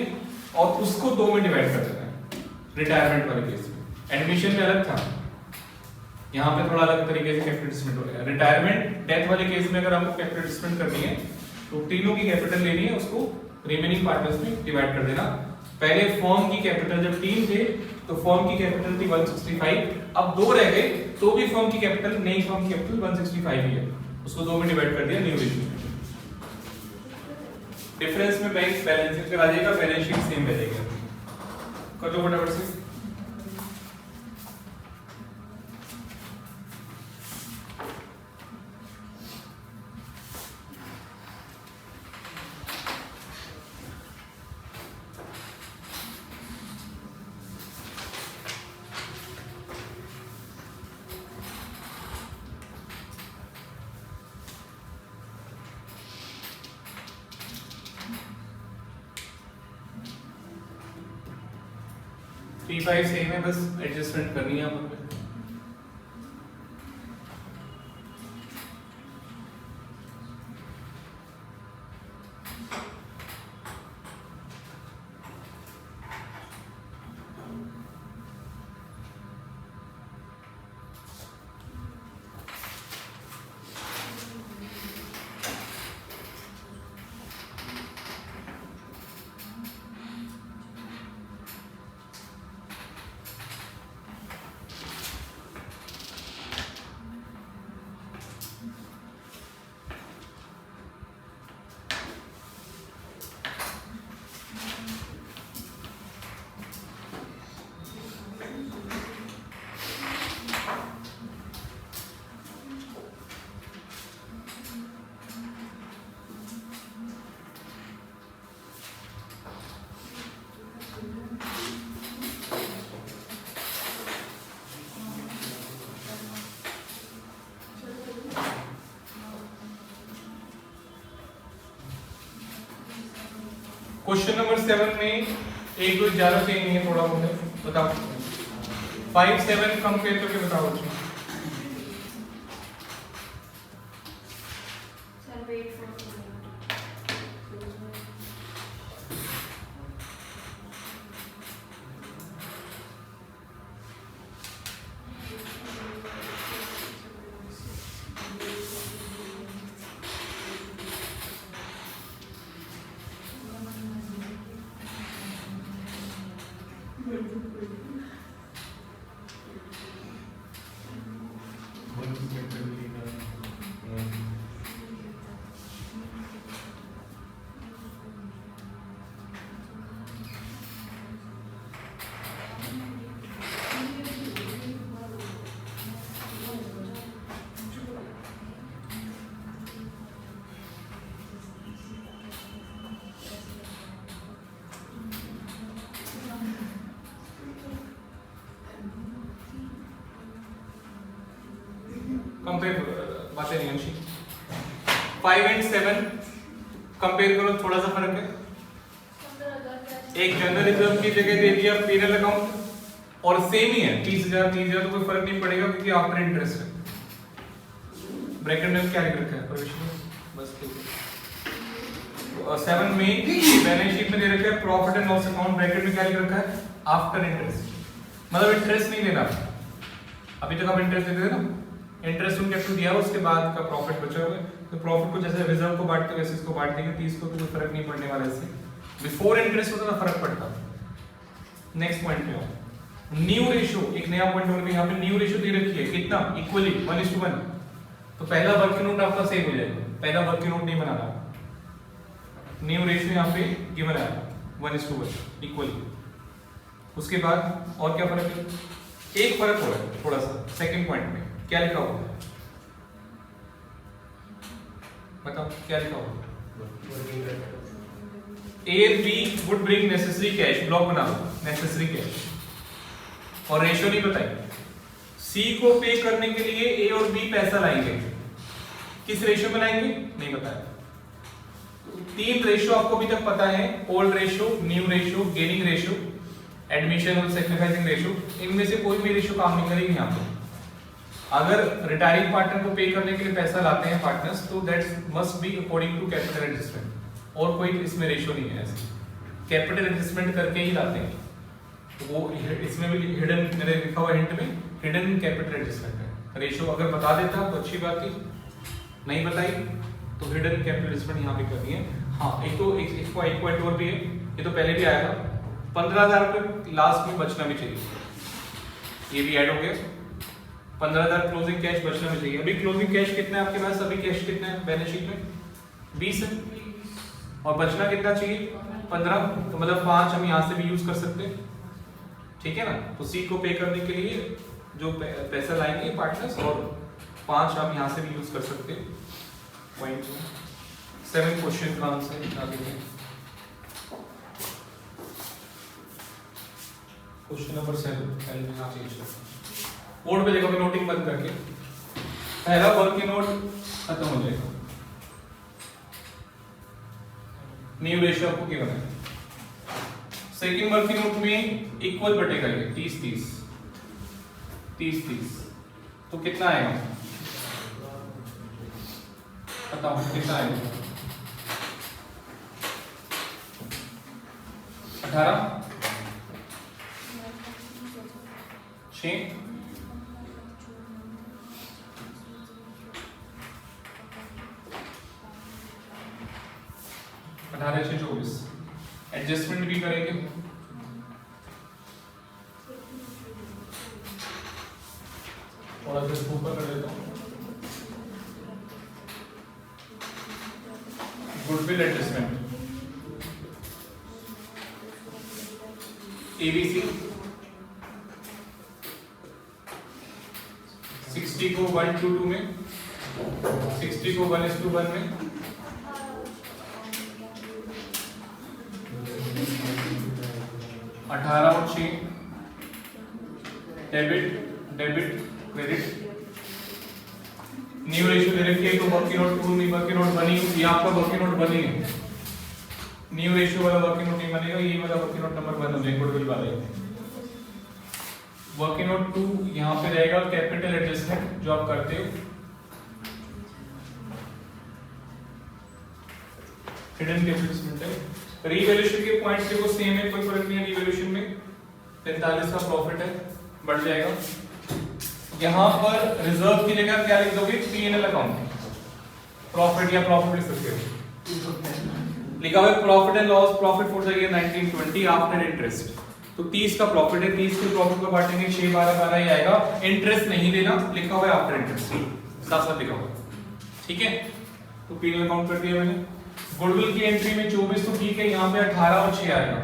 और उसको 2 में डिवाइड कर देना है। रिटायरमेंट वाले केस में, एडमिशन में अलग था, यहाँ पे थोड़ा अलग तरीके से कैपिटल एडजस्टमेंट हो गया। रिटायरमेंट डेथ वाले केस में अगर आपको कैपिटल एडजस्टमेंट करनी है तो तीनों की कैपिटल लेनी है, उसको रिमेनिंग पार्टनर्स में डिवाइड कर देना। पहले फॉर्म की कैपिटल जब 3 थे तो फॉर्म की कैपिटल थी 165, अब 2 रह गए तो भी फॉर्म की कैपिटल, नई फॉर्म की कैपिटल 165 ही है, उसको 2 में डिवाइड कर दिया न्यू रेशियो। डिफरेंस में बैंक बैलेंसिंग कर आ जाएगा, बैलेंस शीट सेम रह जाएगा। कर दो फटाफट से। P5 सेम है, बस एडजस्टमेंट करनी है आपको। क्वेश्चन नंबर 7 में 1 2 ज्यादा चेंज नहीं है, थोड़ा बहुत है, बताओ। 5 7 कंपेयर करके बताओ बच्चों। सर वेट फॉर कंपेयर बातें नहीं अंशी। 5 and 7 कंपेयर करो, थोड़ा सा फर्क है। 15,000 एक जनरल रिजर्व की जगह दे दिया पीएनएल अकाउंट और सेम ही है 30,000 तो कोई फर्क नहीं पड़ेगा क्योंकि आफ्टर इंटरेस्ट है। ब्रैकेट में क्या लिख रखा है प्रोविजन बस ठीक है। 7 में बैलेंस शीट में दे रखा है profit and loss account, bracket में क्या लिख रखा है आफ्टर इंटरेस्ट, मतलब इंटरेस्ट नहीं देना। अभी तक आप इंटरेस्ट देते थे ना, इंटरेस्ट उनके टू दिया उसके बाद का प्रॉफिट बचा हुआ है, तो प्रॉफिट को जैसे रिजर्व को बांटते वैसे इसको बांट देंगे, 30 को तो कोई फर्क नहीं पड़ने वाला इससे। बिफोर इंटरेस्ट होता था फर्क पड़ता। नेक्स्ट पॉइंट पे आओ, न्यू रेशियो, एक नया पॉइंट और यहाँ पे न्यू रेशियो दे रखी है कितना इक्वली 1:1, तो पहला वर्किंग नोट आपका सेव हो जाएगा, पहला वर्किंग नोट नहीं बनाना। न्यू रेशियो यहाँ पे गिवन है 1:1 इक्वली। उसके बाद और क्या फर्क है, एक फर्क हो रहा है थोड़ा सा सेकंड पॉइंट में, क्या लिखा हुआ है बताओ क्या लिखा हुआ है। A and B would bring necessary cash, block बना दो necessary cash, और रेशियो नहीं बताई। C को पे करने के लिए A और B पैसा लाएंगे, किस रेशियो में लाएंगे नहीं बताया। तीन रेशियो आपको अभी तक पता है, old ratio, new ratio, gaining ratio, admission और सैक्रिफाइसिंग रेशियो। इनमें से कोई भी रेशियो काम नहीं करेगी यहाँ पे। अगर रिटायरिंग पार्टनर को पे करने के लिए पैसा लाते हैं पार्टनर्स, तो that must be according to capital adjustment, और कोई इसमें रेशियो नहीं है ऐसे, कैपिटल एडजस्टमेंट करके ही लाते हैं। तो वो इसमें भी हिडन, मैंने लिखा हुआ हिंट में हिडन कैपिटल एडजस्टमेंट है। रेशियो अगर बता देता तो अच्छी बात थी, नहीं बताई तो हिडन कैपिटल एडजस्टमेंट यहाँ पे करनी है। हाँ, एक पॉइंट और भी है, ये तो पहले भी आया था, 15,000 रुपये लास्ट में बचना भी चाहिए, ये भी ऐड हो गया। 15,000 क्लोजिंग कैश बचना भी चाहिए। अभी क्लोजिंग कैश कितना है आपके पास, अभी कैश कितना है बैलेंस शीट में 20 है, और बचना कितना चाहिए 15, तो मतलब 5 हम यहाँ से भी यूज कर सकते हैं, ठीक है ना। तो सी को पे करने के लिए जो पैसा लाएंगे पार्टनर्स, और 5 हम यहाँ से भी यूज कर सकते हैं। पॉइंट 7 क्वेश्चन का आंसर निकाल देते हैं। क्वेश्चन नंबर 7 पहले मैं यहाँ चेंज करता हूँ, बोर्ड पे देखोगे नोटिंग बंद करके, पहला वर्किंग नोट खत्म हो जाएगा। न्यू रेशियो आपको गिवन है। सेकंड वर्किंग नोट में इक्वल बटेगा ये 30-30, 30-30, तो कितना आएगा बताओ कितना आएगा 18 6 18 से 24 एडजस्टमेंट भी करेंगे। थोड़ा सा ऊपर कर देता हूँ, गुडविल एडजस्टमेंट ABC 60 को 1:2 में, 60 को 1:1 में, 18 और 6 डेबिट क्रेडिट। न्यू रेशियो दे रखी है तो वर्किंग नोट 2 नहीं, वर्किंग नोट बनी, ये आपका वर्किंग नोट बनी है। न्यू रेशियो वाला वर्किंग नोट नहीं बनेगा, ये वाला वर्किंग नोट नंबर 1 हो जाएगा गुडविल वाले। वर्किंग नोट 2 यहाँ पे रहेगा कैपिटल एडजस्टमेंट जो आप करते हो, हिडन कैपिटल एडजस्टमेंट है। रीवैल्यूएशन के पॉइंट देखो सेम है, कोई फर्क नहीं है। रीवैल्यूएशन में 43 का प्रॉफिट है, बढ़ जाएगा। यहाँ पर रिजर्व की जगह क्या लिख दोगे, पीएनएल अकाउंट, प्रॉफिट या प्रॉफिट लिख सकते हो, लिखा हुआ है profit and loss, profit for the year 1920 after interest. तो 30 का प्रॉफिट है, 30 के प्रॉफिट को बांटेंगे 6 12 12 ही आएगा। इंटरेस्ट नहीं देना, लिखा हुआ है आफ्टर इंटरेस्ट, साथ साथ लिखा हुआ है, ठीक है। तो पीएनएल अकाउंट कर दिया मैंने। गुडविल की एंट्री में 24 तो ठीक है, यहाँ पे 18 और 6 आएगा।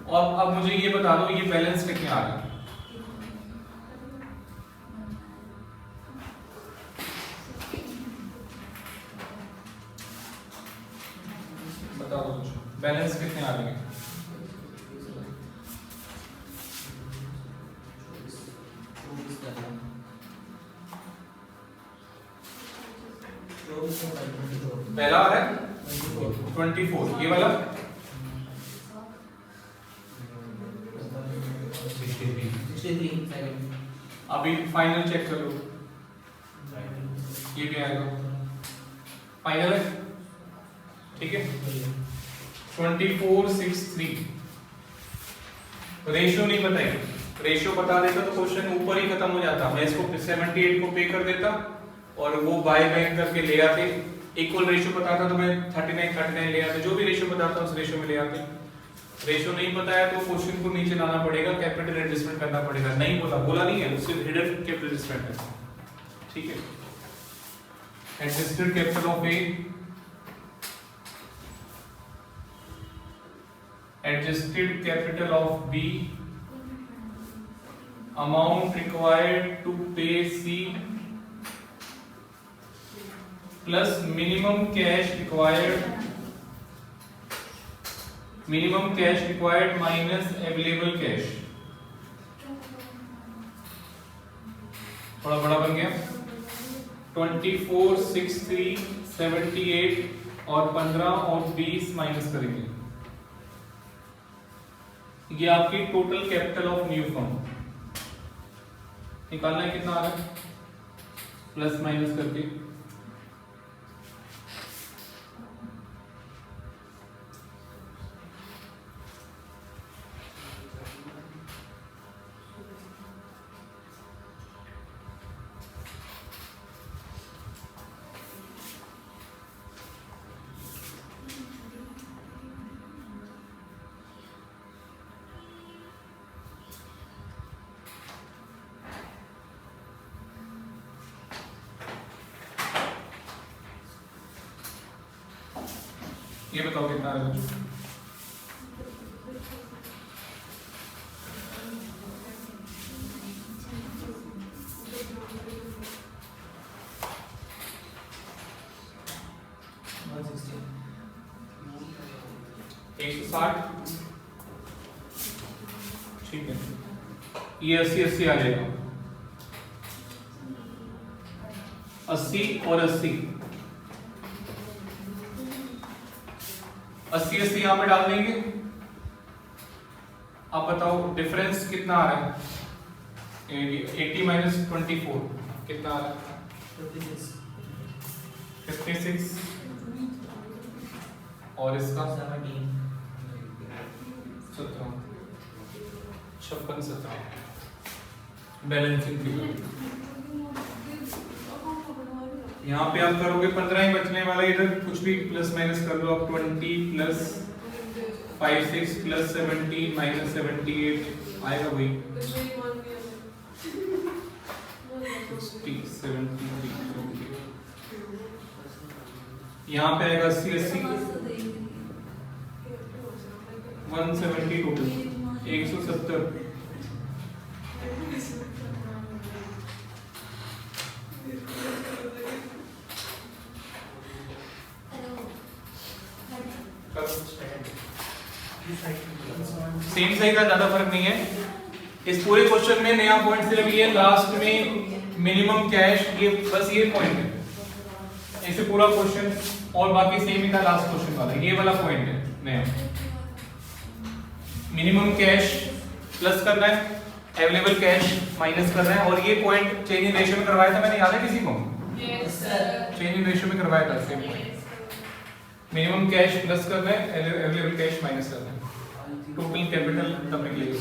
और अब मुझे ये बता दो ये बैलेंस कितने आ रहा है, बता दो मुझे बैलेंस कितने आ रहे हैं। पहला आ रहा है 24, ये वाला 63 सेकंड। अभी फाइनल चेक कर लो, ये भी आएगा फाइनल है, ठीक है। 2463 रेशियो नहीं बताई, रेशियो बता देता तो क्वेश्चन ऊपर ही खत्म हो जाता। मैं इसको 78 को पे कर देता और वो बाय बैंक करके ले आते, इक्वल रेशियो बताता तो मैं 39 ले आते, जो भी रेशियो बताता उस रेशियो में ले आते। रेशियो नहीं पता है तो क्वेश्चन को नीचे लाना पड़ेगा, कैपिटल एडजस्टमेंट करना पड़ेगा। नहीं बोला नहीं है, सिर्फ हिडन कैपिटल एडजस्टमेंट है, ठीक है। Adjusted capital of A, adjusted capital of B, amount required to pay C plus minimum cash required minus available cash। थोड़ा बड़ा बन गया। 24, 63, 78 और 15 और 20 माइनस करेंगे, ये आपकी total capital of new firm निकालना है। कितना आ रहा है प्लस माइनस करके, ये बताओ कितना आ रहा है बच्चों? ठीक है, ये 80 आ जाएगा। 80 और 80 यहाँ पे डाल देंगे। आप बताओ डिफरेंस कितना आ रहा है? 80 माइनस 24 कितना आ रहा है? 56 और इसका 17 17 56 17 बैलेंसिंग फिगर। यहाँ पे आप करोगे 15 ही बचने वाला, इधर कुछ भी प्लस माइनस कर लो आप। 20 प्लस 56 प्लस 17 माइनस 78 आएगा वही 60 73। यहाँ पे आएगा 80 80 170 टोटल 170। सेम सही का ज्यादा फर्क नहीं है इस पूरे क्वेश्चन में। नया पॉइंट सिर्फ ये लास्ट में मिनिमम कैश, ये बस ये पॉइंट है ऐसे पूरा क्वेश्चन, और बाकी सेम ही था लास्ट क्वेश्चन वाला। ये वाला पॉइंट है नया, मिनिमम कैश प्लस करना है, अवेलेबल कैश माइनस करना है। और ये पॉइंट चेंज इन रेशियो में करवाया था मैंने, याद है किसी को? Yes sir, change in ratio में करवाया था same point. Minimum cash plus करना है, अवेलेबल कैश माइनस करना है, टोटल कैपिटल तब निकलेगा।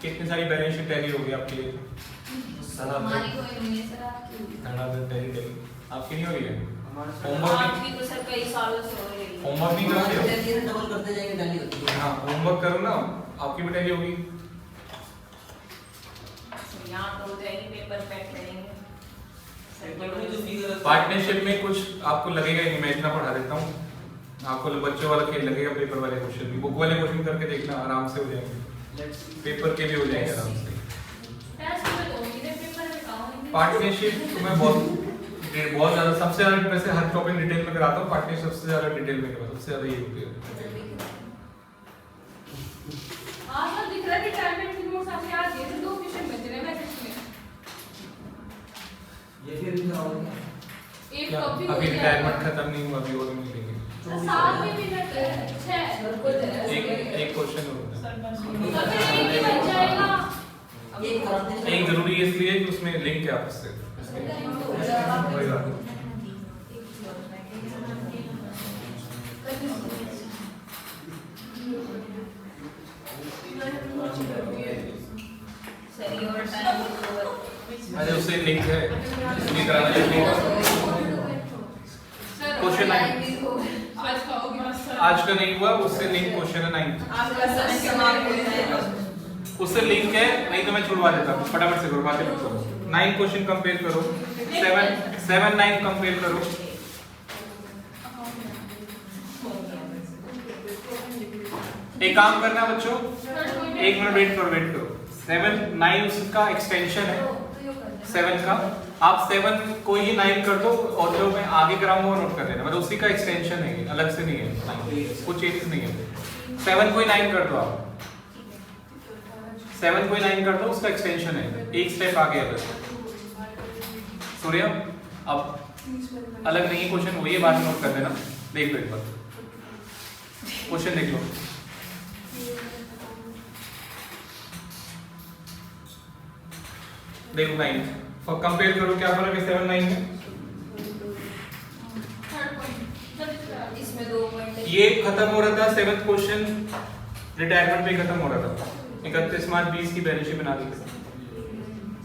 कितनी सारी बैलेंस शीट टैली होगी आपके लिए? हमारी कोई नहीं है सर, आपकी टैली आपकी नहीं हो रही है? होमवर्क आपकी तो सर कई सालों से हो रही है। होमवर्क नहीं करते हो? डबल करते जाएंगे टैली होती है। हाँ होमवर्क करो ना, आपकी भी टैली होगी। यहाँ तो होता है कि पेपर पैक करेंगे पार्टनरशिप में कुछ आपको लगेगा ही नहीं, मैं इतना पढ़ा देता हूँ आपको। बच्चों वाला खेल लगेगा, पेपर वाले क्वेश्चन भी, बुक वाले क्वेश्चन करके देखना, आराम से हो जाएंगे, पेपर के भी हो जाएंगे आराम से। पार्टनरशिप तुम्हें बहुत ज्यादा, सबसे ज्यादा वैसे हर टॉपिक डिटेल में कराता हूँ, पार्टनरशिप सबसे ज्यादा डिटेल में कराता हूँ, सबसे ज्यादा ये होती है। दिख रहा है कि टाइम ये फिर भी कराओगे क्या? एक क्या? कॉपी हो अभी गया। रिटायरमेंट खत्म नहीं हुआ, अभी और मिलेंगे। 7 मिनट है 6 एक क्वेश्चन होगा। तो फिर एक ही बच जाएगा। अब ये कराते हैं। एक जरूरी है इसलिए कि उसमें लिंक है आपस से। कोई बात नहीं। Sir your time is over. अरे उससे लिंक है, इसलिए कराना चाहिए। सर क्वेश्चन 9 आज का हो गया सर। आज का नहीं हुआ, उससे लिंक क्वेश्चन है 9। आपका समय समाप्त हो जाएगा। उससे लिंक है, नहीं तो मैं छुड़वा देता हूँ। फटाफट से करो, बातें मत करो। 9 क्वेश्चन कंपेयर करो, 7 9 कंपेयर करो। एक काम करना बच्चों, एक मिनट वेट करो। 7 9 उसका एक्सटेंशन है 7 का। आप 7 को ही 9 कर दो और जो मैं आगे कराऊंगा वो नोट कर लेना, मतलब उसी का एक्सटेंशन है, अलग से नहीं है, कुछ चेंजेस नहीं है। 7 को ही 9 कर दो आप, 7 को ही 9 कर दो, उसका एक्सटेंशन है, एक स्टेप आगे है बस। सूर्य अब अलग नहीं है क्वेश्चन, वही बात नोट कर देना। देख लो एक बार क्वेश्चन देख लो। देखो 9 और कंपेयर करो, क्या फर्क है 7 9 में? इसमें 2 पॉइंट ये खत्म हो रहा था 7th क्वेश्चन रिटायरमेंट पे खत्म हो रहा था, 31 मार्च 20 की बैलेंस शीट बना दी थी।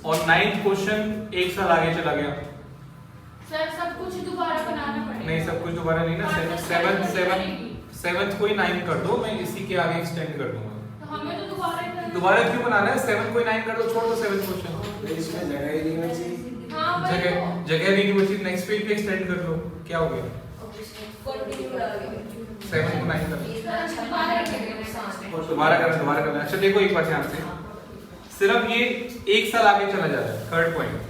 और 9th क्वेश्चन एक साल आगे चला गया। सर सब कुछ दोबारा बनाना पड़ेगा। नहीं सब कुछ दोबारा नहीं ना, 7th को ही 9 कर दो, मैं इसी के आगे एक्सटेंड कर दूंगा। तो हमें तो दोबारा क्यों बनाना है? 7 को ही 9 कर दो, छोड़ दो 7th क्वेश्चन। इसमें जगह ही नहीं बची। हाँ वही जगह तो। जगह नहीं की बची, नेक्स्ट पेज पे एक्सटेंड कर लो, क्या हो गया? कंटिन्यू करा 7 को 9 कर दो। दोबारा दोबारा करना। अच्छा देखो एक बात ध्यान से, सिर्फ ये एक साल आगे चला जा रहा है। थर्ड पॉइंट,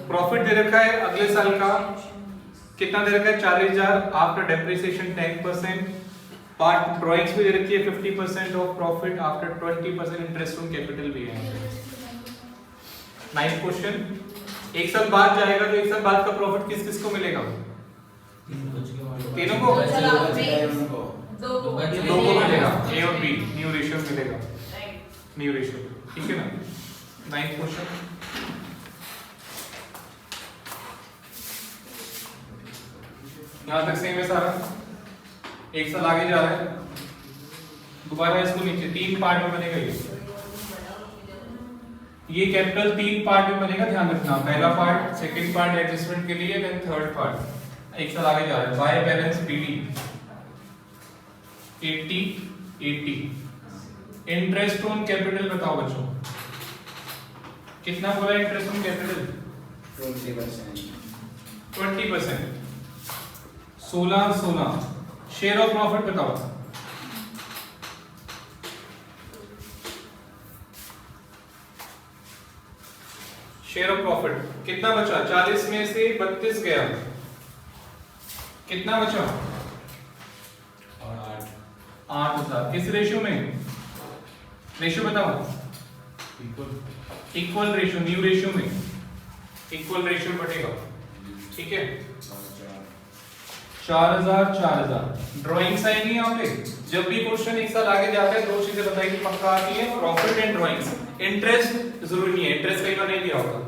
प्रॉफिट दे रखा है अगले साल का, कितना दे रखा है? 40,000 आफ्टर डेप्रिसिएशन 10%। पार्ट ड्राइंग्स भी दे रखी है 50% of profit after 20% interest on capital भी है। 9th क्वेश्चन, एक साल बाद जाएगा तो एक साल बाद का प्रॉफिट किस किस को मिलेगा? तीनों को, दो को दो को मिलेगा, ए और बी, न्यू रेशियो मिलेगा, न्यू रेशियो, ठीक है ना? 9th क्वेश्चन, यहां तक सेम है सारा, एक साल आगे जा रहा है। दोबारा इसको नीचे 3 पार्ट में बनेगा ये कैपिटल 3 पार्ट में बनेगा, ध्यान रखना। पहला पार्ट, सेकंड पार्ट एडजस्टमेंट के लिए, देन थर्ड पार्ट। एक साल आगे जा रहा है। By balance BD 80 interest on capital बताओ बच्चों, कितना बोला interest on capital? 20%। 16 share of profit बताओ। शेयर ऑफ प्रॉफिट कितना बचा? 40 में से 32 गया, कितना बचा? 8,000। किस रेशियो में? रेशियो बताओ। इक्वल रेशियो, न्यू रेशियो में इक्वल रेशियो बढ़ेगा, ठीक है? 4,000। ड्राइंग्स आएंगी यहाँ पे। जब भी क्वेश्चन एक साल आगे जाता है, 2 चीजें बताइए पक्का आती है, प्रॉफिट एंड ड्राइंग्स। इंटरेस्ट जरूरी नहीं है, इंटरेस्ट कई बार नहीं दिया होता।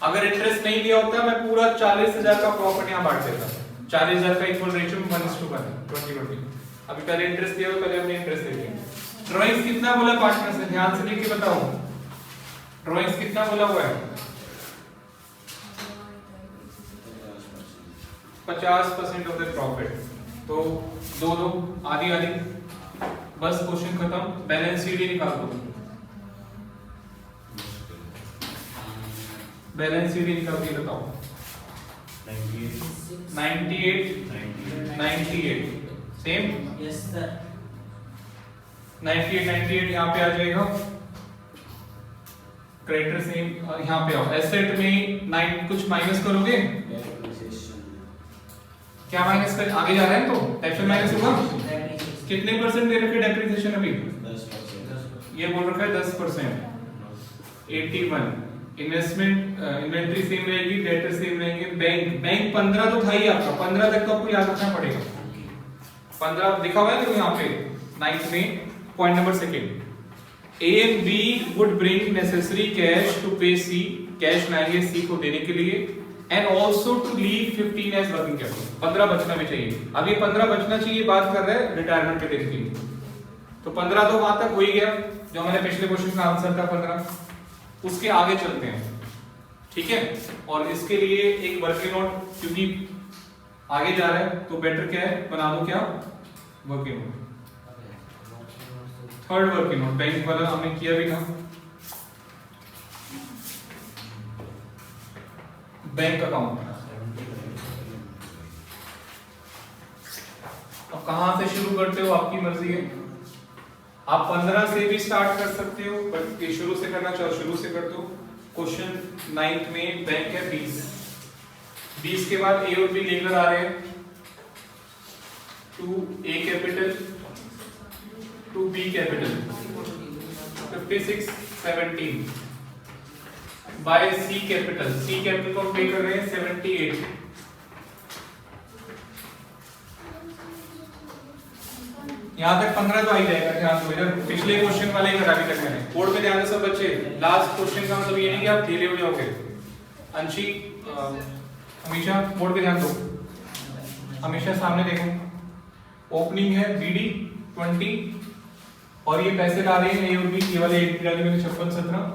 अगर इंटरेस्ट नहीं दिया होता, मैं पूरा 40,000 का प्रॉफिट यहाँ बांट देता। 40,000 का इक्वल रेशियो में 1:1 2020। अभी पहले इंटरेस्ट दिया तो पहले हमने इंटरेस्ट दे दिया। ड्राइंग्स कितना बोला पार्टनर से? ध्यान से लिख के बताओ, ड्राइंग्स कितना बोला हुआ है? 50% ऑफ द प्रॉफिट। तो दो आधी बस क्वेश्चन खत्म। बैलेंस शीट ही निकाल दो, बैलेंस शीट निकाल के बताओ। 98 सेम। Yes sir. 98 यहाँ पे आ जाएगा। क्रेडिटर सेम यहाँ पे आओ। एसेट में 9 कुछ माइनस करोगे, क्या माइनस कर आगे जा रहे हैं तो डेप्रिसिएशन माइनस होगा। कितने परसेंट दे रखे डेप्रिसिएशन अभी? 10%। ये बोल रखा है 10%। 81, इन्वेस्टमेंट इन्वेंट्री सेम रहेगी, डेटर सेम रहेंगे, बैंक 15 तो था ही आपका, 15 तक तो आपको याद रखना पड़ेगा। 15 लिखा हुआ है देखो यहाँ पे 9th में point number 2, A and B would bring necessary cash to pay C, cash लाएंगे C को देने के लिए, and also to leave 15 as working capital, 15 बचना भी चाहिए। अब ये 15 बचना चाहिए, बात कर रहे हैं रिटायरमेंट के दिन की, तो 15 तो वहां तक हो ही गया जो हमारे पिछले क्वेश्चन का आंसर था 15। उसके आगे चलते हैं, ठीक है, और इसके लिए एक वर्किंग नोट, क्योंकि आगे जा रहा है तो बेटर क्या है, बना दो क्या, working note. Third working note bank वाला हमने किया भी था, बैंक अकाउंट। अब कहां से शुरू करते हो आपकी मर्जी है, आप 15 से भी स्टार्ट कर सकते हो, बट ये शुरू से करना चाहो शुरू से कर दो। क्वेश्चन 9th में बैंक है 20 के बाद ए और बी लेकर आ रहे हैं, to A capital to B capital 56 17 by C capital को पे कर रहे हैं 78। यहां तक 15 तो आ ही जाएगा, ध्यान दो, इधर पिछले क्वेश्चन वाले ही अभी तक मैंने बोर्ड पे ध्यान दो सब बच्चे। लास्ट क्वेश्चन का मतलब ये नहीं कि आप ढीले हो जाओगे। अंशी हमेशा बोर्ड पे ध्यान दो, हमेशा सामने देखो। ओपनिंग है बीडी 20 और ये पैसे ला रहे हैं ए और बी, ये वाले एंट्री डाली मैंने 56 17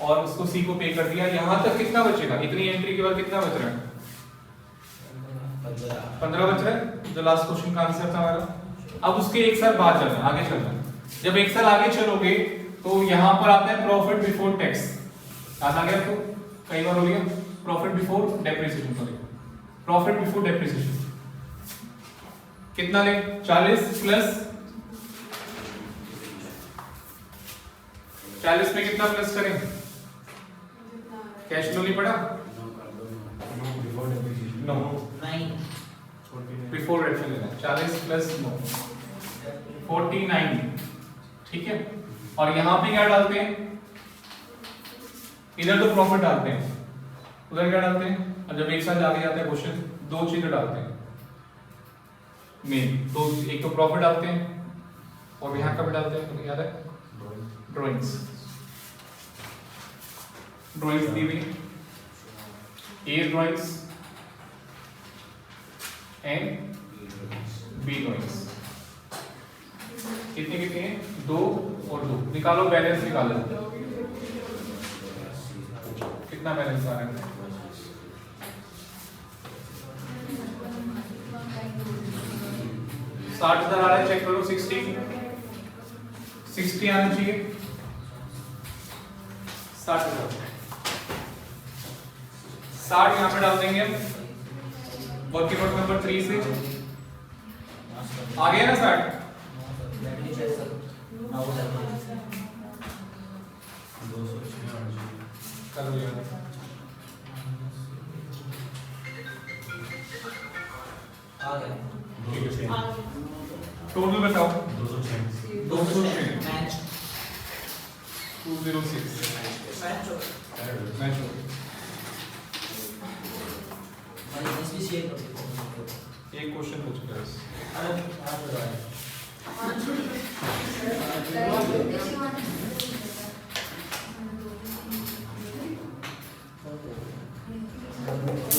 और उसको सी को पे कर दिया। यहां तक कितना बचेगा, इतनी एंट्री के बाद कितना बच रहा है, 15 बच रहा है, जो लास्ट क्वेश्चन का आंसर था हमारा। अब उसके एक साल बाद चलना, आगे चलना, जब एक साल आगे चलोगे तो यहां पर आता है प्रॉफिट बिफोर टैक्स, याद आ गया आपको, कई बार हो गया profit before depreciation, sorry profit before depreciation. कितना ले, 40 प्लस 40 में कितना प्लस करें, कैश फ्लो नहीं पड़ा, नो 9 बिफोर डेप्रिसिएशन लेना, 40 प्लस 9 49, ठीक है। और यहां पे क्या डालते हैं, इधर तो प्रॉफिट डालते हैं, उधर क्या डालते हैं, और जब एक साथ आगे जाते हैं क्वेश्चन दो चीजें डालते हैं मेन, तो एक तो प्रॉफिट डालते हैं और यहां का भी डालते हैं, तो याद है ड्राइंग्स दी हुई, ए ड्राइंग्स एंड बी ड्राइंग्स। कितने कितने हैं, 2 और 2, निकालो बैलेंस, निकालो कितना बैलेंस आ रहा है, 60,000 आ रहा है, चेक करो 60 आना चाहिए, 60,000 60 यहां पे डाल देंगे हम वर्किंग नोट नंबर 3 से, आ गया ना 60, कर लिया, आ गया, ठीक है। टोटल बताओ, 206 मैच 206 मैच हो मैच हो भाई, इसमें शेयर कर दो, एक क्वेश्चन पूछ गया बस। अरे आप बताओ, Thank you.